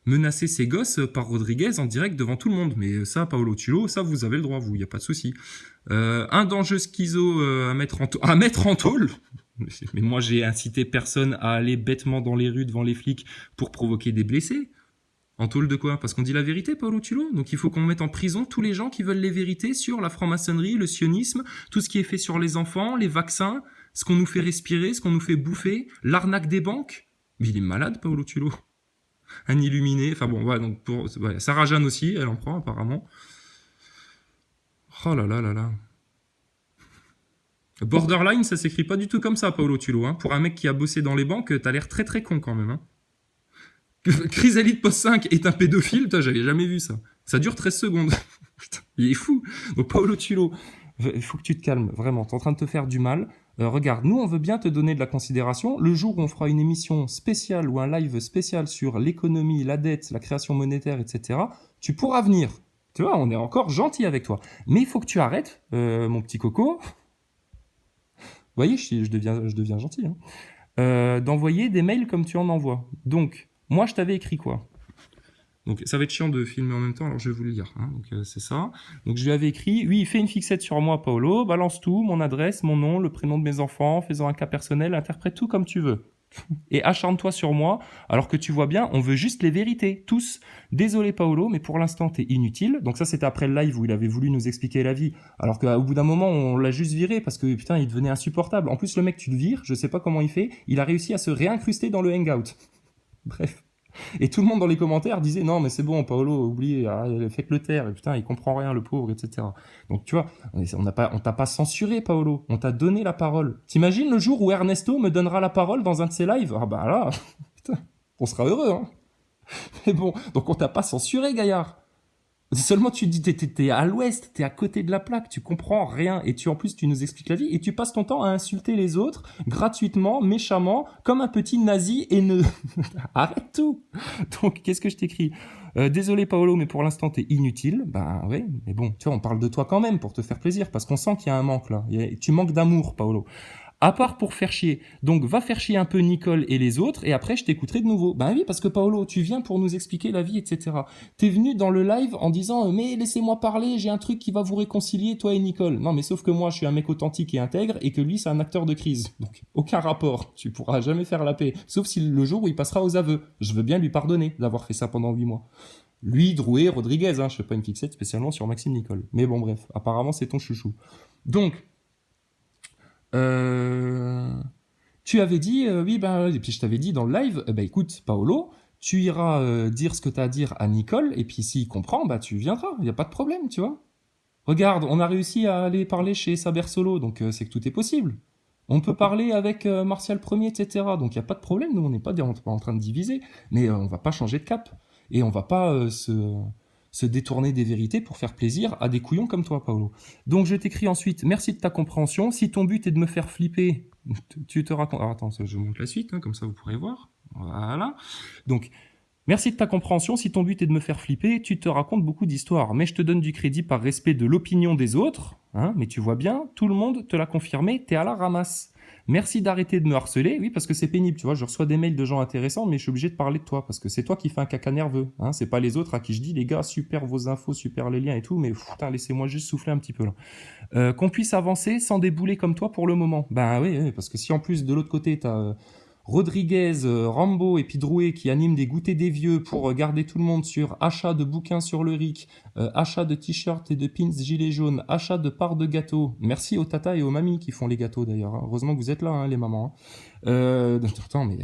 menacer ses gosses par Rodriguez en direct devant tout le monde. Mais ça, Paolo Tullo, ça, vous avez le droit, vous, il n'y a pas de souci. Un danger schizo à mettre en tôle. Mais moi, j'ai incité personne à aller bêtement dans les rues devant les flics pour provoquer des blessés. En tôle de quoi ? Parce qu'on dit la vérité, Paolo Tullo. Donc il faut qu'on mette en prison tous les gens qui veulent les vérités sur la franc-maçonnerie, le sionisme, tout ce qui est fait sur les enfants, les vaccins, ce qu'on nous fait respirer, ce qu'on nous fait bouffer, l'arnaque des banques. Mais il est malade, Paolo Tullo. Un illuminé. Enfin bon, voilà, donc voilà. Sarah Jeanne aussi, elle en prend apparemment. Oh là là là là. Borderline, ça s'écrit pas du tout comme ça, Paolo Tullo. Hein. Pour un mec qui a bossé dans les banques, t'as l'air très très con quand même. Hein. Chrysalide Post 5 est un pédophile, putain, j'avais jamais vu ça. Ça dure 13 secondes. Putain, il est fou. Donc Paolo Tullo, il faut que tu te calmes, vraiment, t'es en train de te faire du mal. Regarde, nous on veut bien te donner de la considération. Le jour où on fera une émission spéciale ou un live spécial sur l'économie, la dette, la création monétaire, etc., tu pourras venir. Tu vois, on est encore gentil avec toi. Mais il faut que tu arrêtes, mon petit coco. Vous voyez, je deviens gentil. Hein. D'envoyer des mails comme tu en envoies. Donc, moi, je t'avais écrit quoi ? Donc, ça va être chiant de filmer en même temps, alors je vais vous le lire. Hein. Donc, c'est ça. Donc, je lui avais écrit, oui, fais une fixette sur moi, Paolo, balance tout, mon adresse, mon nom, le prénom de mes enfants, faisant un cas personnel, interprète tout comme tu veux. Et acharne-toi sur moi, alors que tu vois bien, on veut juste les vérités, tous. Désolé Paolo, mais pour l'instant, t'es inutile. Donc ça, c'était après le live où il avait voulu nous expliquer la vie, alors qu'au bout d'un moment, on l'a juste viré, parce que putain, il devenait insupportable. En plus, le mec, tu le vires, je sais pas comment il fait, il a réussi à se réincruster dans le hangout. Bref. Et tout le monde dans les commentaires disait non mais c'est bon Paolo, oubliez, faites le taire, et putain il comprend rien le pauvre, etc. Donc tu vois, on t'a pas censuré Paolo, on t'a donné la parole. T'imagines le jour où Ernesto me donnera la parole dans un de ses lives ? Ah bah là, putain, on sera heureux hein. Mais bon, donc on t'a pas censuré Gaillard. Seulement tu dis t'es à l'ouest, t'es à côté de la plaque, tu comprends rien et en plus tu nous expliques la vie et tu passes ton temps à insulter les autres gratuitement, méchamment, comme un petit nazi haineux. Arrête tout. Donc qu'est-ce que je t'écris ? Désolé Paolo, mais pour l'instant t'es inutile. Ben oui, mais bon, tu vois, on parle de toi quand même pour te faire plaisir parce qu'on sent qu'il y a un manque là. Tu manques d'amour, Paolo. À part pour faire chier. Donc, va faire chier un peu Nicole et les autres, et après, je t'écouterai de nouveau. Ben oui, parce que Paolo, tu viens pour nous expliquer la vie, etc. T'es venu dans le live en disant, mais laissez-moi parler, j'ai un truc qui va vous réconcilier, toi et Nicole. Non, mais sauf que moi, je suis un mec authentique et intègre, et que lui, c'est un acteur de crise. Donc, aucun rapport. Tu pourras jamais faire la paix. Sauf si le jour où il passera aux aveux. Je veux bien lui pardonner d'avoir fait ça pendant 8 mois. Lui, Drouet, Rodriguez, hein, je fais pas une fixette spécialement sur Maxime Nicole. Mais bon, bref, apparemment, c'est ton chouchou. Donc, tu avais dit, oui, et puis je t'avais dit dans le live, écoute, Paolo, tu iras dire ce que tu as à dire à Nicole, et puis s'il comprend, tu viendras, il n'y a pas de problème, tu vois. Regarde, on a réussi à aller parler chez Saber Solo, donc c'est que tout est possible. On peut parler avec Martial Premier, etc. Donc il n'y a pas de problème, nous on n'est pas en train de diviser, mais on va pas changer de cap. Et on va pas se détourner des vérités pour faire plaisir à des couillons comme toi, Paolo. Donc je t'écris ensuite, merci de ta compréhension. Si ton but est de me faire flipper, tu te racontes... Alors attends, je montre la suite, hein, comme ça vous pourrez voir. Voilà. Donc, merci de ta compréhension. Si ton but est de me faire flipper, tu te racontes beaucoup d'histoires. Mais je te donne du crédit par respect de l'opinion des autres. Hein, mais tu vois bien, tout le monde te l'a confirmé, t'es à la ramasse. Merci d'arrêter de me harceler. Oui, parce que c'est pénible, tu vois. Je reçois des mails de gens intéressants, mais je suis obligé de parler de toi, parce que c'est toi qui fais un caca nerveux. Hein, c'est pas les autres à qui je dis, les gars, super vos infos, super les liens et tout, mais putain, laissez-moi juste souffler un petit peu là. Qu'on puisse avancer sans débouler comme toi pour le moment. Ben oui, parce que si en plus de l'autre côté, t'as... Rodriguez, Rambo et puis Drouet qui animent des goûters des vieux pour garder tout le monde sur achat de bouquins sur le RIC, achat de t-shirts et de pins gilets jaunes, achat de parts de gâteaux. Merci aux tatas et aux mamies qui font les gâteaux d'ailleurs. Hein. Heureusement que vous êtes là, hein, les mamans. Hein. Attends, mais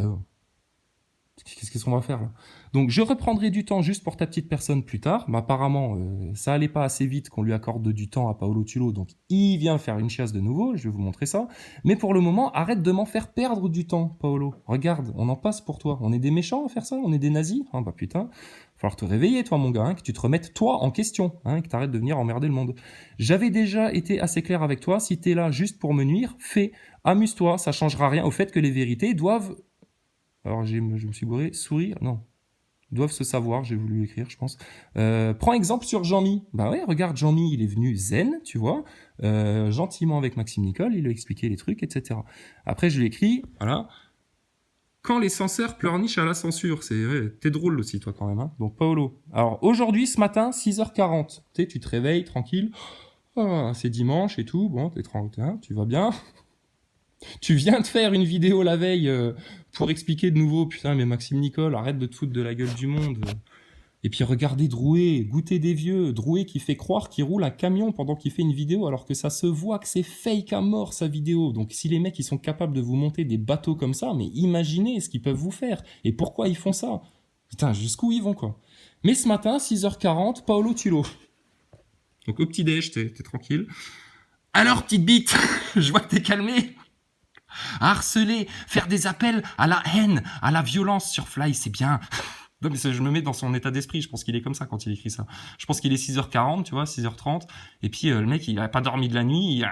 qu'est-ce qu'on va faire là? Donc je reprendrai du temps juste pour ta petite personne plus tard. Mais apparemment, ça allait pas assez vite qu'on lui accorde du temps à Paolo Tulo, donc il vient faire une chiasse de nouveau, je vais vous montrer ça. Mais pour le moment, arrête de m'en faire perdre du temps, Paolo. Regarde, on en passe pour toi. On est des méchants à faire ça? On est des nazis? Ah bah putain, va falloir te réveiller toi mon gars, hein, que tu te remettes toi en question, hein, que t'arrêtes de venir emmerder le monde. J'avais déjà été assez clair avec toi, si t'es là juste pour me nuire, fais, amuse-toi, ça changera rien au fait que les vérités doivent... Alors je me suis gouré, sourire, non. Doivent se savoir, j'ai voulu écrire, je pense. Prends exemple sur Jean-Mi. Bah ouais, regarde, Jean-Mi, il est venu zen, tu vois, gentiment avec Maxime Nicole, il a expliqué les trucs, etc. Après, je lui ai écrit, voilà, quand les censeurs pleurnichent à la censure. T'es drôle aussi, toi, quand même. Hein. Donc, Paolo. Alors, aujourd'hui, ce matin, 6h40. Tu sais, tu te réveilles, tranquille. Ah, c'est dimanche et tout. Bon, t'es tranquille, hein, tu vas bien. Tu viens de faire une vidéo la veille pour expliquer de nouveau, putain, mais Maxime Nicole, arrête de te foutre de la gueule du monde. Et puis regardez Drouet, goûter des vieux. Drouet qui fait croire qu'il roule un camion pendant qu'il fait une vidéo, alors que ça se voit que c'est fake à mort sa vidéo. Donc si les mecs ils sont capables de vous monter des bateaux comme ça, mais imaginez ce qu'ils peuvent vous faire. Et pourquoi ils font ça? Putain, jusqu'où ils vont quoi? Mais ce matin, 6h40, Paolo Tulo. Donc au petit-déj, t'es tranquille. Alors petite bite, je vois que t'es calmé. Harceler, faire des appels à la haine, à la violence sur Fly, c'est bien. Non, mais je me mets dans son état d'esprit, je pense qu'il est comme ça quand il écrit ça. Je pense qu'il est 6h40, tu vois, 6h30, et puis le mec, il a pas dormi de la nuit,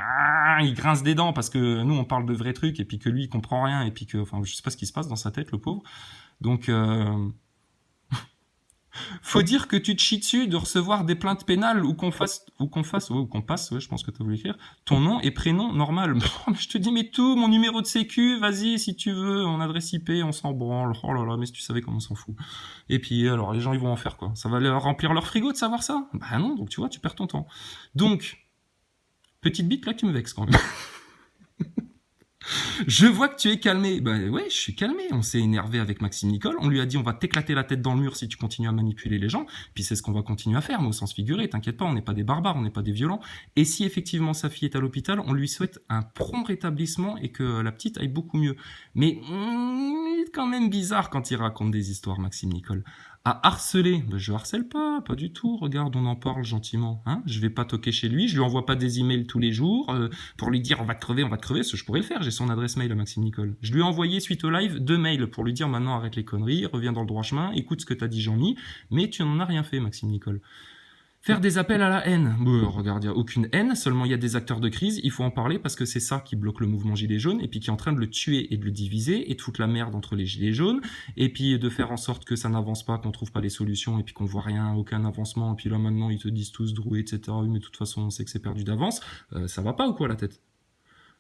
il grince des dents parce que nous, on parle de vrais trucs, et puis que lui, il comprend rien, et puis que, enfin, je sais pas ce qui se passe dans sa tête, le pauvre. Donc, faut dire que tu te chies dessus de recevoir des plaintes pénales ou qu'on passe, ouais, je pense que tu as voulu écrire, ton nom et prénom normal. Je te dis, mais tout, mon numéro de sécu, vas-y, si tu veux, mon adresse IP, on s'en branle. Oh là là, mais si tu savais comment on s'en fout. Et puis, alors, les gens, ils vont en faire quoi? Ça va leur remplir leur frigo de savoir ça? Bah non, donc tu vois, tu perds ton temps. Donc, petite bite, là, tu me vexes quand même. Je vois que tu es calmé. Bah ouais, je suis calmé. On s'est énervé avec Maxime Nicole. On lui a dit on va t'éclater la tête dans le mur si tu continues à manipuler les gens. Puis c'est ce qu'on va continuer à faire, mais au sens figuré. T'inquiète pas, on n'est pas des barbares, on n'est pas des violents. Et si effectivement sa fille est à l'hôpital, on lui souhaite un prompt rétablissement et que la petite aille beaucoup mieux. Mais c'est quand même bizarre quand il raconte des histoires, Maxime Nicole. À harceler, ben je harcèle pas du tout. Regarde, on en parle gentiment. Hein, je vais pas toquer chez lui, je lui envoie pas des emails tous les jours pour lui dire on va te crever. Ce je pourrais le faire. J'ai son adresse mail à Maxime Nicole. Je lui ai envoyé suite au live 2 mails pour lui dire maintenant arrête les conneries, reviens dans le droit chemin, écoute ce que t'as dit Jean-Mi, mais tu n'en as rien fait, Maxime Nicole. Faire des appels à la haine. Bon, regarde, il n'y a aucune haine, seulement il y a des acteurs de crise, il faut en parler parce que c'est ça qui bloque le mouvement Gilets jaunes et puis qui est en train de le tuer et de le diviser et de foutre la merde entre les Gilets jaunes et puis de faire en sorte que ça n'avance pas, qu'on trouve pas les solutions et puis qu'on voit rien, aucun avancement et puis là maintenant ils te disent tous Drouet, etc. Oui, mais de toute façon on sait que c'est perdu d'avance. Ça va pas ou quoi la tête?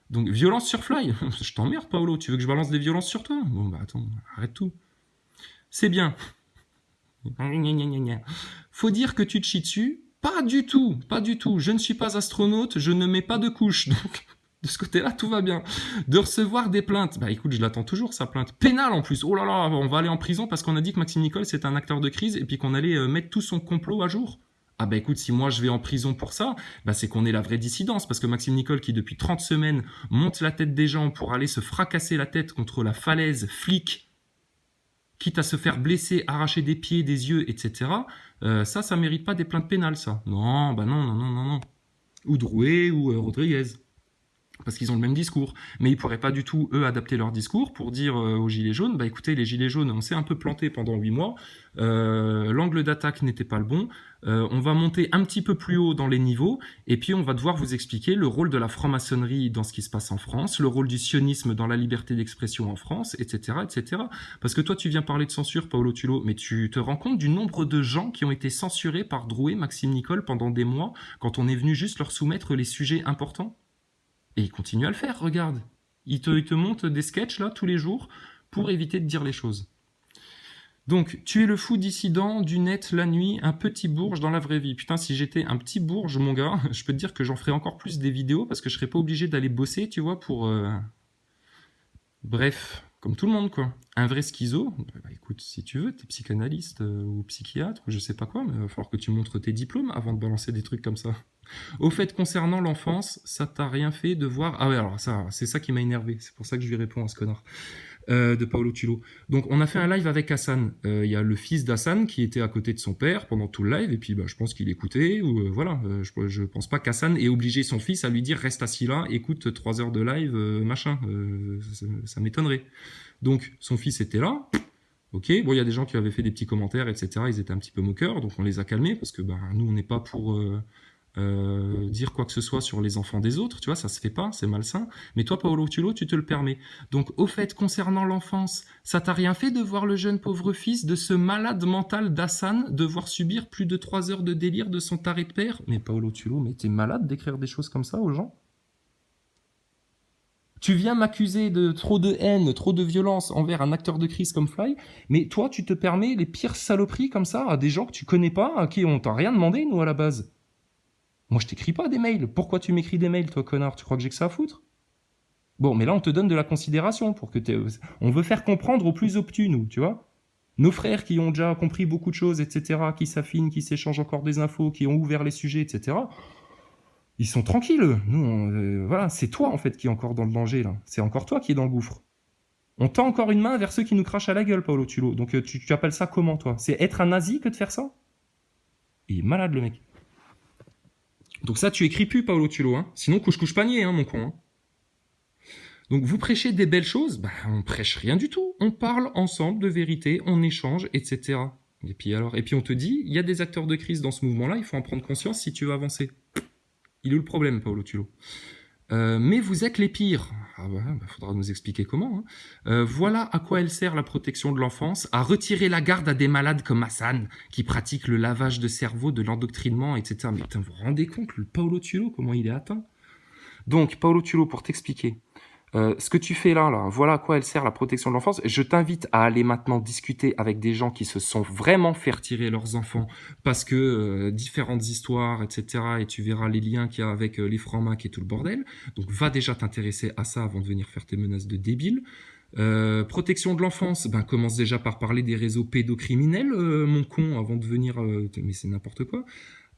Donc violence sur Fly. Je t'emmerde Paolo, tu veux que je balance des violences sur toi? Bon bah attends, arrête tout. C'est bien. Faut dire que tu te chies dessus. Pas du tout. Je ne suis pas astronaute, je ne mets pas de couche. Donc, de ce côté-là, tout va bien. De recevoir des plaintes. Bah écoute, je l'attends toujours, sa plainte. Pénale en plus. Oh là là, on va aller en prison parce qu'on a dit que Maxime Nicole, c'est un acteur de crise et puis qu'on allait mettre tout son complot à jour. Ah bah écoute, si moi je vais en prison pour ça, bah c'est qu'on est la vraie dissidence. Parce que Maxime Nicole, qui depuis 30 semaines monte la tête des gens pour aller se fracasser la tête contre la falaise, flic, quitte à se faire blesser, arracher des pieds, des yeux, etc., ça mérite pas des plaintes pénales, ça. Non, bah non. Ou Drouet, ou Rodriguez. parce qu'ils ont le même discours. Mais ils pourraient pas du tout, eux, adapter leur discours pour dire aux Gilets jaunes, bah écoutez, les Gilets jaunes, on s'est un peu planté pendant 8 mois, l'angle d'attaque n'était pas le bon, on va monter un petit peu plus haut dans les niveaux, et puis on va devoir vous expliquer le rôle de la franc-maçonnerie dans ce qui se passe en France, le rôle du sionisme dans la liberté d'expression en France, etc., etc. Parce que toi, tu viens parler de censure, Paolo Tullo, mais tu te rends compte du nombre de gens qui ont été censurés par Drouet, Maxime Nicole pendant des mois, quand on est venu juste leur soumettre les sujets importants? Et ils continuent à le faire, regarde. Ils te montent des sketchs, là, tous les jours, pour éviter de dire les choses. Donc, tu es le fou dissident du net la nuit, un petit bourge dans la vraie vie. Putain, si j'étais un petit bourge, mon gars, je peux te dire que j'en ferais encore plus des vidéos, parce que je serais pas obligé d'aller bosser, tu vois, pour... Bref, comme tout le monde, quoi. Un vrai schizo, bah, écoute, si tu veux, t'es psychanalyste ou psychiatre, ou je sais pas quoi, mais il va falloir que tu montres tes diplômes avant de balancer des trucs comme ça. Au fait, concernant l'enfance, ça t'a rien fait de voir... Ah ouais, alors ça, c'est ça qui m'a énervé, c'est pour ça que je lui réponds à ce connard. De Paolo Tullo. Donc on a fait un live avec Hassan. Il y a le fils d'Hassan qui était à côté de son père pendant tout le live, et puis bah, je pense qu'il écoutait, ou voilà, je pense pas qu'Hassan ait obligé son fils à lui dire reste assis là, écoute 3 heures de live, machin, ça m'étonnerait. Donc son fils était là, ok, bon il y a des gens qui avaient fait des petits commentaires, etc., ils étaient un petit peu moqueurs, donc on les a calmés, parce que bah, nous on n'est pas pour... dire quoi que ce soit sur les enfants des autres, tu vois, ça se fait pas, c'est malsain. Mais toi, Paolo Tullo, tu te le permets. Donc, au fait, concernant l'enfance, ça t'a rien fait de voir le jeune pauvre fils de ce malade mental d'Hassan devoir subir plus de 3 heures de délire de son taré de père? Mais Paolo Tullo, mais t'es malade d'écrire des choses comme ça aux gens? Tu viens m'accuser de trop de haine, trop de violence envers un acteur de crise comme Fly, mais toi, tu te permets les pires saloperies comme ça à des gens que tu connais pas, à qui on t'a rien demandé, nous, à la base. Moi, je t'écris pas des mails. Pourquoi tu m'écris des mails, toi, connard? Tu crois que j'ai que ça à foutre? Bon, mais là, on te donne de la considération pour que on veut faire comprendre aux plus obtus, nous, tu vois? Nos frères qui ont déjà compris beaucoup de choses, etc., qui s'affinent, qui s'échangent encore des infos, qui ont ouvert les sujets, etc., ils sont tranquilles. Nous, voilà, c'est toi, en fait, qui est encore dans le danger, là. C'est encore toi qui est dans le gouffre. On tend encore une main vers ceux qui nous crachent à la gueule, Paolo Tullo. Donc, tu appelles ça comment, toi? C'est être un nazi que de faire ça? Il est malade, le mec. Donc ça, tu écris plus, Paolo Tullo, hein. Sinon, couche panier, hein, mon con. Hein. Donc vous prêchez des belles choses, bah on prêche rien du tout. On parle ensemble de vérité, on échange, etc. Et puis on te dit, il y a des acteurs de crise dans ce mouvement-là, il faut en prendre conscience si tu veux avancer. Il est où le problème, Paolo Tullo? Mais vous êtes les pires. Ah bah, faudra nous expliquer comment. Hein. Voilà à quoi elle sert la protection de l'enfance, à retirer la garde à des malades comme Hassan, qui pratiquent le lavage de cerveau, de l'endoctrinement, etc. Mais putain, vous vous rendez compte, le Paolo Tullo, comment il est atteint? Donc, Paolo Tullo, pour t'expliquer, ce que tu fais là, voilà à quoi elle sert la protection de l'enfance. Je t'invite à aller maintenant discuter avec des gens qui se sont vraiment fait retirer leurs enfants parce que différentes histoires, etc. Et tu verras les liens qu'il y a avec les francs-macs et tout le bordel. Donc va déjà t'intéresser à ça avant de venir faire tes menaces de débile. Protection de l'enfance, commence déjà par parler des réseaux pédocriminels, mon con, avant de venir... mais c'est n'importe quoi.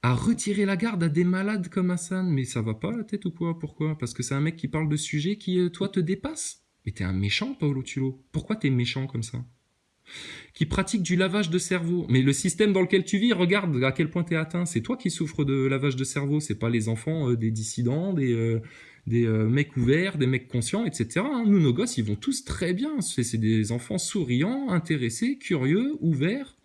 À retirer la garde à des malades comme Hassan. Mais ça va pas la tête ou quoi? Pourquoi? Parce que c'est un mec qui parle de sujets qui, toi, te dépassent. Mais t'es un méchant, Paolo Tullo. Pourquoi t'es méchant comme ça? Qui pratique du lavage de cerveau. Mais le système dans lequel tu vis, regarde à quel point t'es atteint. C'est toi qui souffres de lavage de cerveau. C'est pas les enfants des dissidents, des mecs ouverts, des mecs conscients, etc. Hein. Nous, nos gosses, ils vont tous très bien. C'est des enfants souriants, intéressés, curieux, ouverts,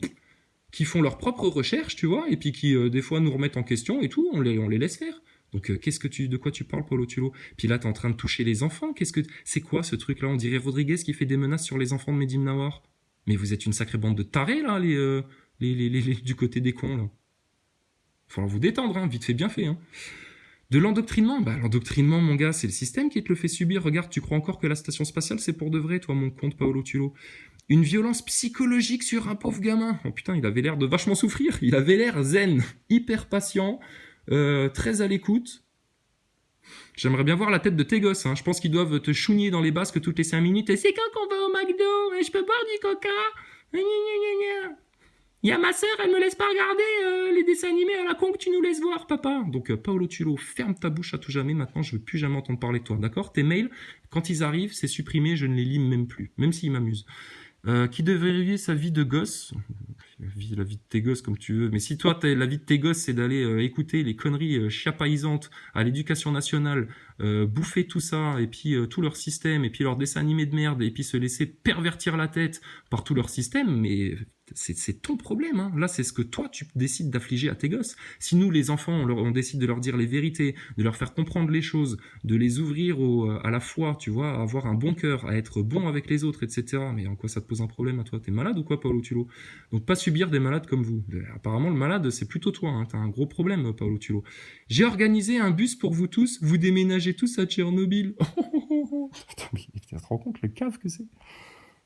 qui font leurs propres recherches, tu vois, et puis qui, des fois, nous remettent en question et tout, on les laisse faire. Donc, de quoi tu parles, Paolo Tullo? Puis là, t'es en train de toucher les enfants. C'est quoi, ce truc-là? On dirait Rodriguez qui fait des menaces sur les enfants de Mehdi Mnawar. Mais vous êtes une sacrée bande de tarés, là, du côté des cons, là. Faut vous détendre, hein, vite fait, bien fait, hein. De l'endoctrinement, l'endoctrinement, mon gars, c'est le système qui te le fait subir. Regarde, tu crois encore que la station spatiale, c'est pour de vrai, toi, mon compte Paolo Tullo? Une violence psychologique sur un pauvre gamin. Oh putain, il avait l'air de vachement souffrir. Il avait l'air zen, hyper patient, très à l'écoute. J'aimerais bien voir la tête de tes gosses. Hein. Je pense qu'ils doivent te chougner dans les basques toutes les 5 minutes. Et c'est quand qu'on va au McDo? Je peux boire du coca? Il y a ma sœur, elle me laisse pas regarder les dessins animés à la con que tu nous laisses voir, papa. Donc, Paolo Tullo, ferme ta bouche à tout jamais. Maintenant, je veux plus jamais entendre parler de toi, d'accord? Tes mails, quand ils arrivent, c'est supprimé, je ne les lis même plus, même s'ils m'amusent. Qui devrait vivre sa vie de gosse. Vis la vie de tes gosses comme tu veux. Mais si toi, la vie de tes gosses, c'est d'aller écouter les conneries chiapaisantes à l'éducation nationale, bouffer tout ça, et puis tout leur système, et puis leur dessin animé de merde, et puis se laisser pervertir la tête par tout leur système, mais c'est ton problème. Hein. Là, c'est ce que toi, tu décides d'affliger à tes gosses. Si nous, les enfants, on décide de leur dire les vérités, de leur faire comprendre les choses, de les ouvrir à la foi, tu vois, à avoir un bon cœur, à être bon avec les autres, etc. Mais en quoi ça te pose un problème à toi? T'es malade ou quoi, Paolo Tulo? Donc pas subir des malades comme vous. Apparemment, le malade, c'est plutôt toi. Hein. T'as un gros problème, Paolo Tulo. J'ai organisé un bus pour vous tous. Vous déménagez tous à Tchernobyl. Putain, mais tu te rends compte le cave que c'est?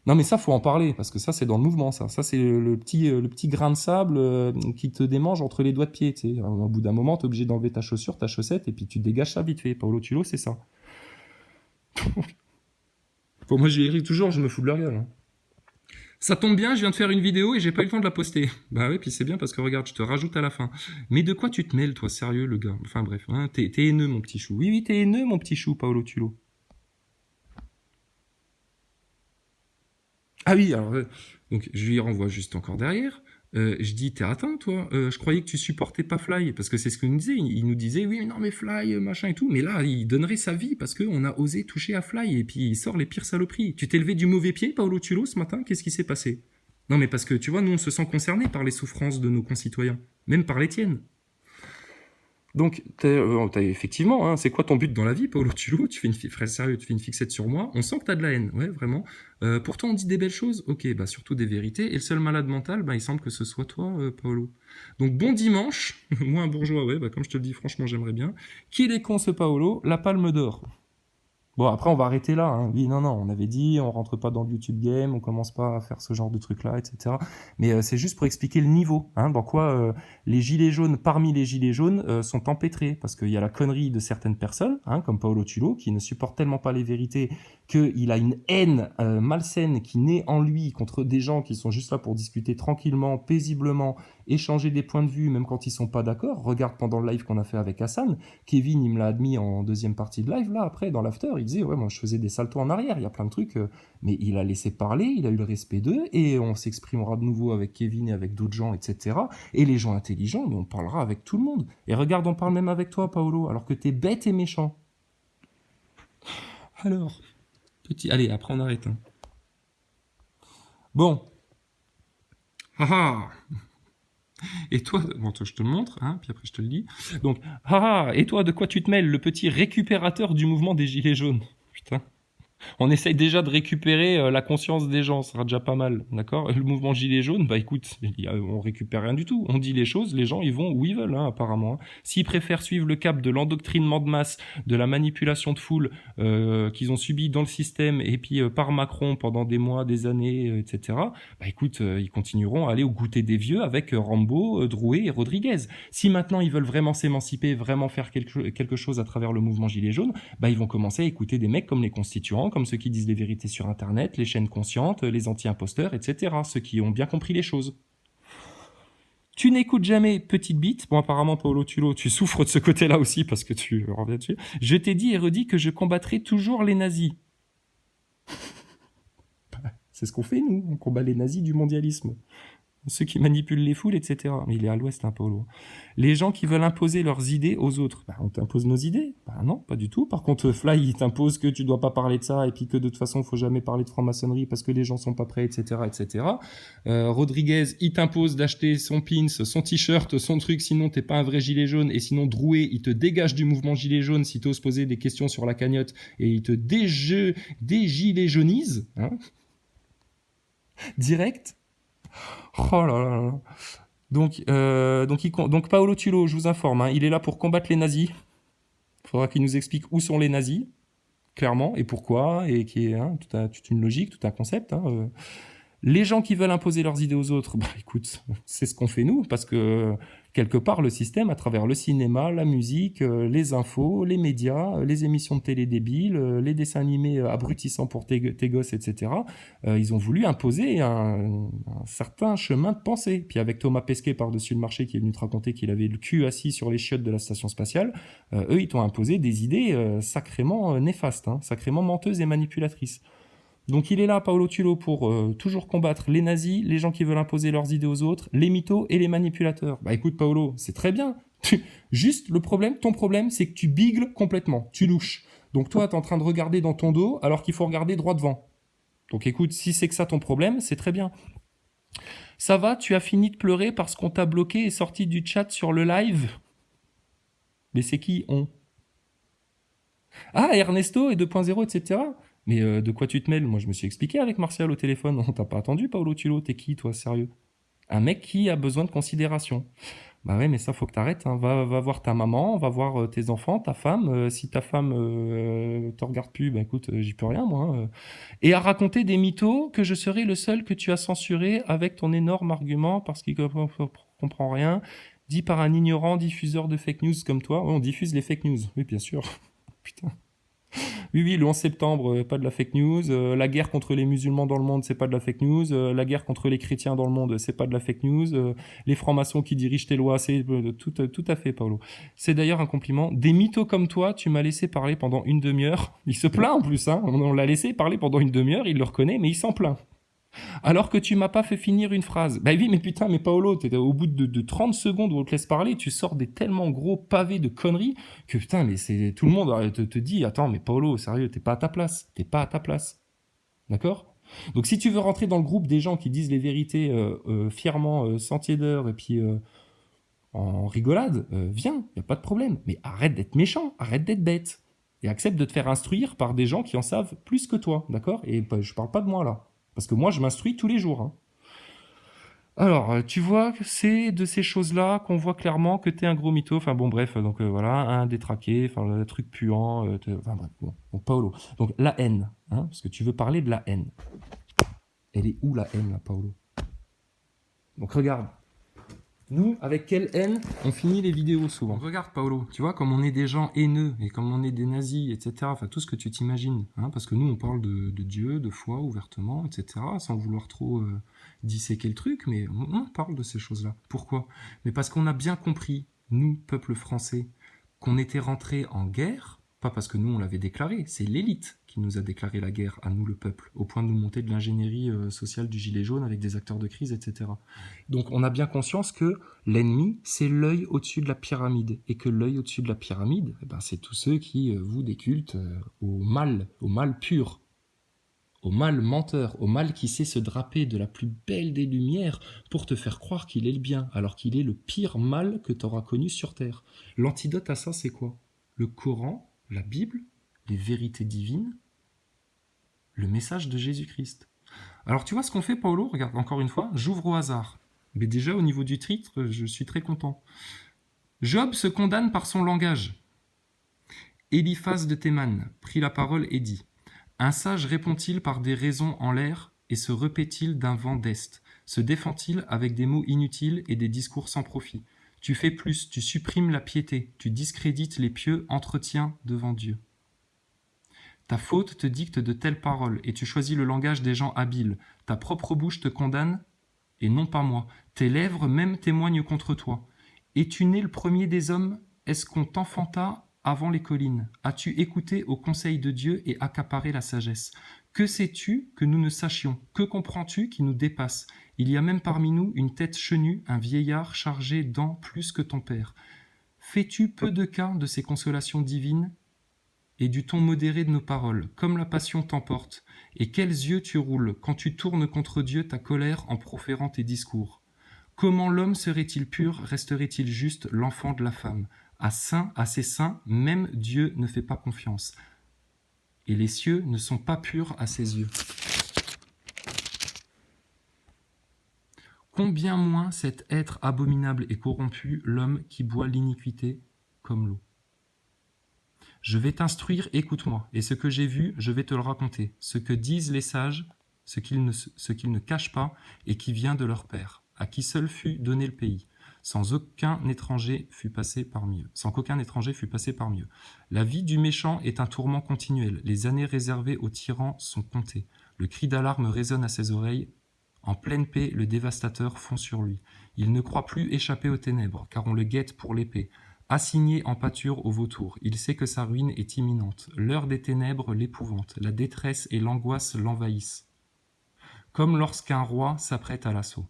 Non, mais ça, faut en parler, parce que ça, c'est dans le mouvement, ça. Ça, c'est le petit grain de sable qui te démange entre les doigts de pied. Tu sais. Au bout d'un moment, t'es obligé d'enlever ta chaussure, ta chaussette, et puis tu dégages ça vite fait. Paolo Tulo, c'est ça. Bon, moi, j'y toujours, je me fous de leur gueule. Hein. Ça tombe bien, je viens de faire une vidéo et j'ai pas eu le temps de la poster. Bah oui, puis c'est bien parce que regarde, je te rajoute à la fin. Mais de quoi tu te mêles, toi, sérieux, le gars? Enfin bref, hein, t'es haineux, mon petit chou. Oui, t'es haineux, mon petit chou, Paolo Tulo. Ah oui, alors, donc je lui renvoie juste encore derrière. Je dis, t'es atteint, toi. Je croyais que tu supportais pas Fly, parce que c'est ce qu'il nous disait. Il nous disait, oui, non, mais Fly, machin et tout. Mais là, il donnerait sa vie parce qu'on a osé toucher à Fly et puis il sort les pires saloperies. Tu t'es levé du mauvais pied, Paolo Tulo, ce matin? Qu'est-ce qui s'est passé? Non, mais parce que, tu vois, nous, on se sent concernés par les souffrances de nos concitoyens, même par les tiennes. Donc, effectivement, hein, c'est quoi ton but dans la vie, Paolo Tulo? Frère sérieux, tu fais une fixette sur moi. On sent que t'as de la haine, ouais, vraiment. Pourtant, on dit des belles choses. Ok, bah surtout des vérités. Et le seul malade mental, bah il semble que ce soit toi, Paolo. Donc, bon dimanche. Moi, un bourgeois, ouais, bah comme je te le dis, franchement, j'aimerais bien. Qu'il est con, ce Paolo. La palme d'or. Bon, après, on va arrêter là. Hein. Oui, non, on avait dit, on rentre pas dans le YouTube game, on commence pas à faire ce genre de trucs-là, etc. Mais c'est juste pour expliquer le niveau, hein, dans quoi les gilets jaunes, parmi les gilets jaunes, sont empêtrés. Parce qu'il y a la connerie de certaines personnes, hein, comme Paolo Tulo, qui ne supporte tellement pas les vérités qu'il a une haine malsaine qui naît en lui contre des gens qui sont juste là pour discuter tranquillement, paisiblement, échanger des points de vue, même quand ils sont pas d'accord. Regarde pendant le live qu'on a fait avec Hassan, Kevin, il me l'a admis en deuxième partie de live, là, après, dans l'after, il disait, ouais, moi, je faisais des saltos en arrière, il y a plein de trucs, mais il a laissé parler, il a eu le respect d'eux, et on s'exprimera de nouveau avec Kevin et avec d'autres gens, etc. Et les gens intelligents, mais on parlera avec tout le monde. Et regarde, on parle même avec toi, Paolo, alors que t'es bête et méchant. Alors, allez, après on arrête. Hein. Bon. Haha. Et toi, bon, je te le montre, hein, puis après je te le dis. Donc, et toi, de quoi tu te mêles, le petit récupérateur du mouvement des Gilets jaunes? Putain. On essaye déjà de récupérer la conscience des gens, ça sera déjà pas mal, d'accord? Le mouvement Gilets jaunes, bah écoute, on récupère rien du tout. On dit les choses, les gens, ils vont où ils veulent, hein, apparemment. Hein. S'ils préfèrent suivre le cap de l'endoctrinement de masse, de la manipulation de foule qu'ils ont subi dans le système, et puis par Macron pendant des mois, des années, etc., bah écoute, ils continueront à aller au goûter des vieux avec Rambo, Drouet et Rodriguez. Si maintenant ils veulent vraiment s'émanciper, vraiment faire quelque chose à travers le mouvement Gilets jaunes, bah ils vont commencer à écouter des mecs comme les Constituants, comme ceux qui disent les vérités sur Internet, les chaînes conscientes, les anti-imposteurs, etc. Ceux qui ont bien compris les choses. Tu n'écoutes jamais Petite Bite. Bon, apparemment, Paolo Tulo, tu souffres de ce côté-là aussi parce que tu reviens dessus. Je t'ai dit et redit que je combattrai toujours les nazis. C'est ce qu'on fait, nous. On combat les nazis du mondialisme. Ceux qui manipulent les foules, etc. Mais il est à l'ouest, hein, Paolo. Les gens qui veulent imposer leurs idées aux autres. Bah, on t'impose nos idées? Bah non, pas du tout. Par contre, Fly, il t'impose que tu dois pas parler de ça et puis que de toute façon, il faut jamais parler de franc-maçonnerie parce que les gens sont pas prêts, etc., etc. Rodriguez, il t'impose d'acheter son pins, son t-shirt, son truc, sinon t'es pas un vrai gilet jaune. Et sinon, Drouet, il te dégage du mouvement gilet jaune si t'oses poser des questions sur la cagnotte et il te dégilets jaunise, hein. Direct. Oh là là là. Donc Paolo Tulo, je vous informe, hein, il est là pour combattre les nazis. Il faudra qu'il nous explique où sont les nazis, clairement, et pourquoi, et qui est toute une logique, tout un concept. Hein. Les gens qui veulent imposer leurs idées aux autres, bah écoute, c'est ce qu'on fait nous, parce que quelque part le système, à travers le cinéma, la musique, les infos, les médias, les émissions de télé débiles, les dessins animés abrutissants pour tes gosses, etc., ils ont voulu imposer un certain chemin de pensée. Puis avec Thomas Pesquet par-dessus le marché qui est venu te raconter qu'il avait le cul assis sur les chiottes de la station spatiale, eux, ils t'ont imposé des idées sacrément néfastes, hein, sacrément menteuses et manipulatrices. Donc il est là, Paolo Tulo, pour toujours combattre les nazis, les gens qui veulent imposer leurs idées aux autres, les mythos et les manipulateurs. Bah écoute, Paolo, c'est très bien. Juste, ton problème, c'est que tu bigles complètement, tu louches. Donc toi, t'es en train de regarder dans ton dos, alors qu'il faut regarder droit devant. Donc écoute, si c'est que ça ton problème, c'est très bien. Ça va, tu as fini de pleurer parce qu'on t'a bloqué et sorti du chat sur le live? Mais c'est qui, on? Ah, Ernesto et 2.0, etc. Mais de quoi tu te mêles? Moi, je me suis expliqué avec Martial au téléphone. On t'a pas attendu, Paolo Tulo. T'es qui, toi, sérieux? Un mec qui a besoin de considération. Bah ouais, mais ça, faut que t'arrêtes. Hein. Va voir ta maman, va voir tes enfants, ta femme. Si ta femme te regarde plus, bah écoute, j'y peux rien, moi. Hein. Et à raconter des mythos que je serai le seul que tu as censuré avec ton énorme argument parce qu'il comprend rien, dit par un ignorant diffuseur de fake news comme toi. Ouais, on diffuse les fake news. Oui, bien sûr. Putain. Oui, le 11 septembre, pas de la fake news. La guerre contre les musulmans dans le monde, c'est pas de la fake news. La guerre contre les chrétiens dans le monde, c'est pas de la fake news. Les francs-maçons qui dirigent tes lois, c'est tout à fait, Paolo. C'est d'ailleurs un compliment. Des mythos comme toi, tu m'as laissé parler pendant une demi-heure. Il se plaint en plus, hein. On l'a laissé parler pendant une demi-heure, il le reconnaît, mais il s'en plaint. Alors que tu m'as pas fait finir une phrase. Bah oui, mais putain, mais Paolo, au bout de 30 secondes où on te laisse parler, tu sors des tellement gros pavés de conneries que putain, mais c'est tout le monde te dit, attends, mais Paolo, sérieux, t'es pas à ta place. T'es pas à ta place. D'accord? Donc si tu veux rentrer dans le groupe des gens qui disent les vérités fièrement, sans tiédeur, et puis en rigolade, viens, y a pas de problème. Mais arrête d'être méchant, arrête d'être bête. Et accepte de te faire instruire par des gens qui en savent plus que toi, d'accord? Et je parle pas de moi, là. Parce que moi, je m'instruis tous les jours. Hein. Alors, tu vois, c'est de ces choses-là qu'on voit clairement que t'es un gros mytho. Enfin bon, bref, donc voilà, un détraqué, enfin le truc puant. Enfin bref, bon. Donc Paolo. Donc la haine, hein, parce que tu veux parler de la haine. Elle est où la haine, là, Paolo? Donc regarde. Nous, avec quelle haine on finit les vidéos souvent? Regarde, Paolo, tu vois, comme on est des gens haineux, et comme on est des nazis, etc., enfin, tout ce que tu t'imagines, hein, parce que nous, on parle de Dieu, de foi, ouvertement, etc., sans vouloir trop disséquer le truc, mais on parle de ces choses-là. Pourquoi? Mais parce qu'on a bien compris, nous, peuple français, qu'on était rentré en guerre, pas parce que nous, on l'avait déclaré, c'est l'élite qui nous a déclaré la guerre, à nous, le peuple, au point de nous monter de l'ingénierie sociale du gilet jaune avec des acteurs de crise, etc. Donc on a bien conscience que l'ennemi, c'est l'œil au-dessus de la pyramide, et que l'œil au-dessus de la pyramide, eh ben, c'est tous ceux qui vouent des cultes au mal pur, au mal menteur, au mal qui sait se draper de la plus belle des lumières pour te faire croire qu'il est le bien, alors qu'il est le pire mal que tu auras connu sur Terre. L'antidote à ça, c'est quoi? Le Coran, la Bible, les vérités divines, le message de Jésus-Christ. Alors tu vois ce qu'on fait, Paolo? Regarde, encore une fois, j'ouvre au hasard. Mais déjà, au niveau du titre, je suis très content. Job se condamne par son langage. Eliphaz de Théman prit la parole et dit « Un sage répond-il par des raisons en l'air et se repaît-il d'un vent d'est? Se défend-il avec des mots inutiles et des discours sans profit? Tu fais plus, tu supprimes la piété, tu discrédites les pieux entretiens devant Dieu. Ta faute te dicte de telles paroles, et tu choisis le langage des gens habiles. Ta propre bouche te condamne, et non pas moi. Tes lèvres même témoignent contre toi. Es-tu né le premier des hommes? Est-ce qu'on t'enfanta avant les collines? As-tu écouté au conseil de Dieu et accaparé la sagesse? Que sais-tu que nous ne sachions? Que comprends-tu qui nous dépasse? Il y a même parmi nous une tête chenue, un vieillard chargé d'ans plus que ton père. Fais-tu peu de cas de ces consolations divines et du ton modéré de nos paroles, comme la passion t'emporte? Et quels yeux tu roules quand tu tournes contre Dieu ta colère en proférant tes discours? Comment l'homme serait-il pur, resterait-il juste l'enfant de la femme? À ses saints, même Dieu ne fait pas confiance. Et les cieux ne sont pas purs à ses yeux. Combien moins cet être abominable et corrompu, l'homme qui boit l'iniquité comme l'eau. Je vais t'instruire, écoute-moi, et ce que j'ai vu, je vais te le raconter. Ce que disent les sages, ce qu'ils ne cachent pas, et qui vient de leur père, à qui seul fut donné le pays, sans qu'aucun étranger fût passé parmi eux. La vie du méchant est un tourment continuel. Les années réservées aux tyrans sont comptées. Le cri d'alarme résonne à ses oreilles. En pleine paix, le dévastateur fond sur lui. Il ne croit plus échapper aux ténèbres, car on le guette pour l'épée. Assigné en pâture au vautour, il sait que sa ruine est imminente. L'heure des ténèbres l'épouvante, la détresse et l'angoisse l'envahissent. Comme lorsqu'un roi s'apprête à l'assaut.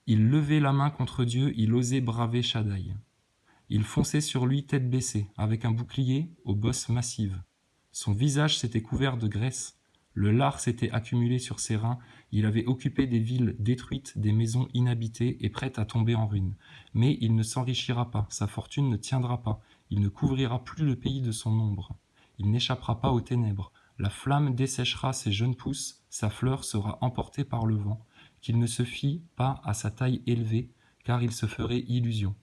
Il levait la main contre Dieu, il osait braver Shaddai. Il fonçait sur lui tête baissée, avec un bouclier aux bosses massives. Son visage s'était couvert de graisse, le lard s'était accumulé sur ses reins, il avait occupé des villes détruites, des maisons inhabitées et prêtes à tomber en ruine. Mais il ne s'enrichira pas, sa fortune ne tiendra pas, il ne couvrira plus le pays de son ombre. Il n'échappera pas aux ténèbres, la flamme desséchera ses jeunes pousses, sa fleur sera emportée par le vent. Qu'il ne se fie pas à sa taille élevée, car il se ferait illusion.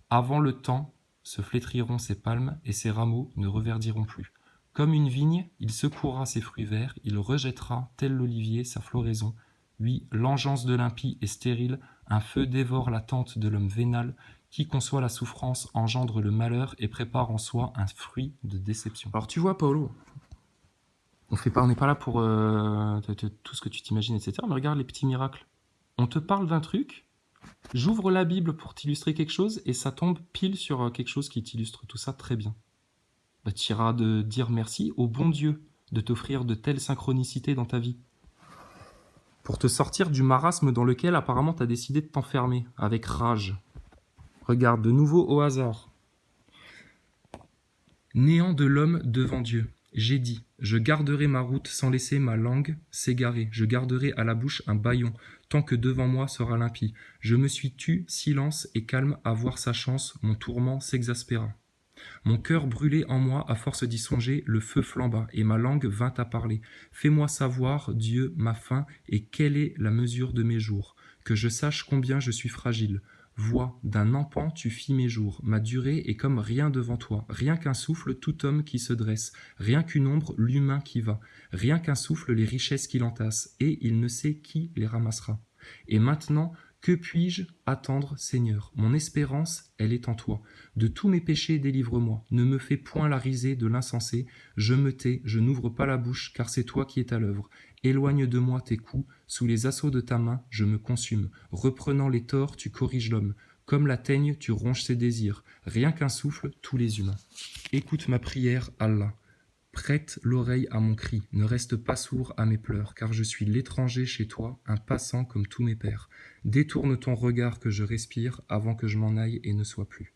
Avant le temps, se flétriront ses palmes et ses rameaux ne reverdiront plus. Comme une vigne, il secouera ses fruits verts, il rejettera, tel l'olivier, sa floraison. Oui, l'engeance de l'impie est stérile, un feu dévore la tente de l'homme vénal, qui conçoit la souffrance engendre le malheur et prépare en soi un fruit de déception. Alors tu vois, Paolo, on n'est pas là pour tout ce que tu t'imagines, etc. Mais regarde les petits miracles. On te parle d'un truc, j'ouvre la Bible pour t'illustrer quelque chose, et ça tombe pile sur quelque chose qui t'illustre tout ça très bien. Bah, tu iras de dire merci au bon Dieu de t'offrir de telles synchronicités dans ta vie. Pour te sortir du marasme dans lequel apparemment tu as décidé de t'enfermer, avec rage. Regarde, de nouveau au hasard. Néant de l'homme devant Dieu. J'ai dit, je garderai ma route sans laisser ma langue s'égarer. Je garderai à la bouche un bâillon, tant que devant moi sera l'impie. Je me suis tu, silence et calme à voir sa chance, mon tourment s'exaspéra. Mon cœur brûlait en moi, à force d'y songer, le feu flamba, et ma langue vint à parler. Fais-moi savoir, Dieu, ma fin, et quelle est la mesure de mes jours, que je sache combien je suis fragile. Vois, d'un empan tu fis mes jours, ma durée est comme rien devant toi, rien qu'un souffle tout homme qui se dresse, rien qu'une ombre l'humain qui va, rien qu'un souffle les richesses qui l'entassent, et il ne sait qui les ramassera. Et maintenant, que puis-je attendre, Seigneur? Mon espérance, elle est en toi. De tous mes péchés, délivre-moi. Ne me fais point la risée de l'insensé. Je me tais, je n'ouvre pas la bouche, car c'est toi qui es à l'œuvre. Éloigne de moi tes coups. Sous les assauts de ta main, je me consume. Reprenant les torts, tu corriges l'homme. Comme la teigne, tu ronges ses désirs. Rien qu'un souffle, tous les humains. Écoute ma prière, Allah. Prête l'oreille à mon cri, ne reste pas sourd à mes pleurs, car je suis l'étranger chez toi, un passant comme tous mes pères. Détourne ton regard que je respire avant que je m'en aille et ne sois plus.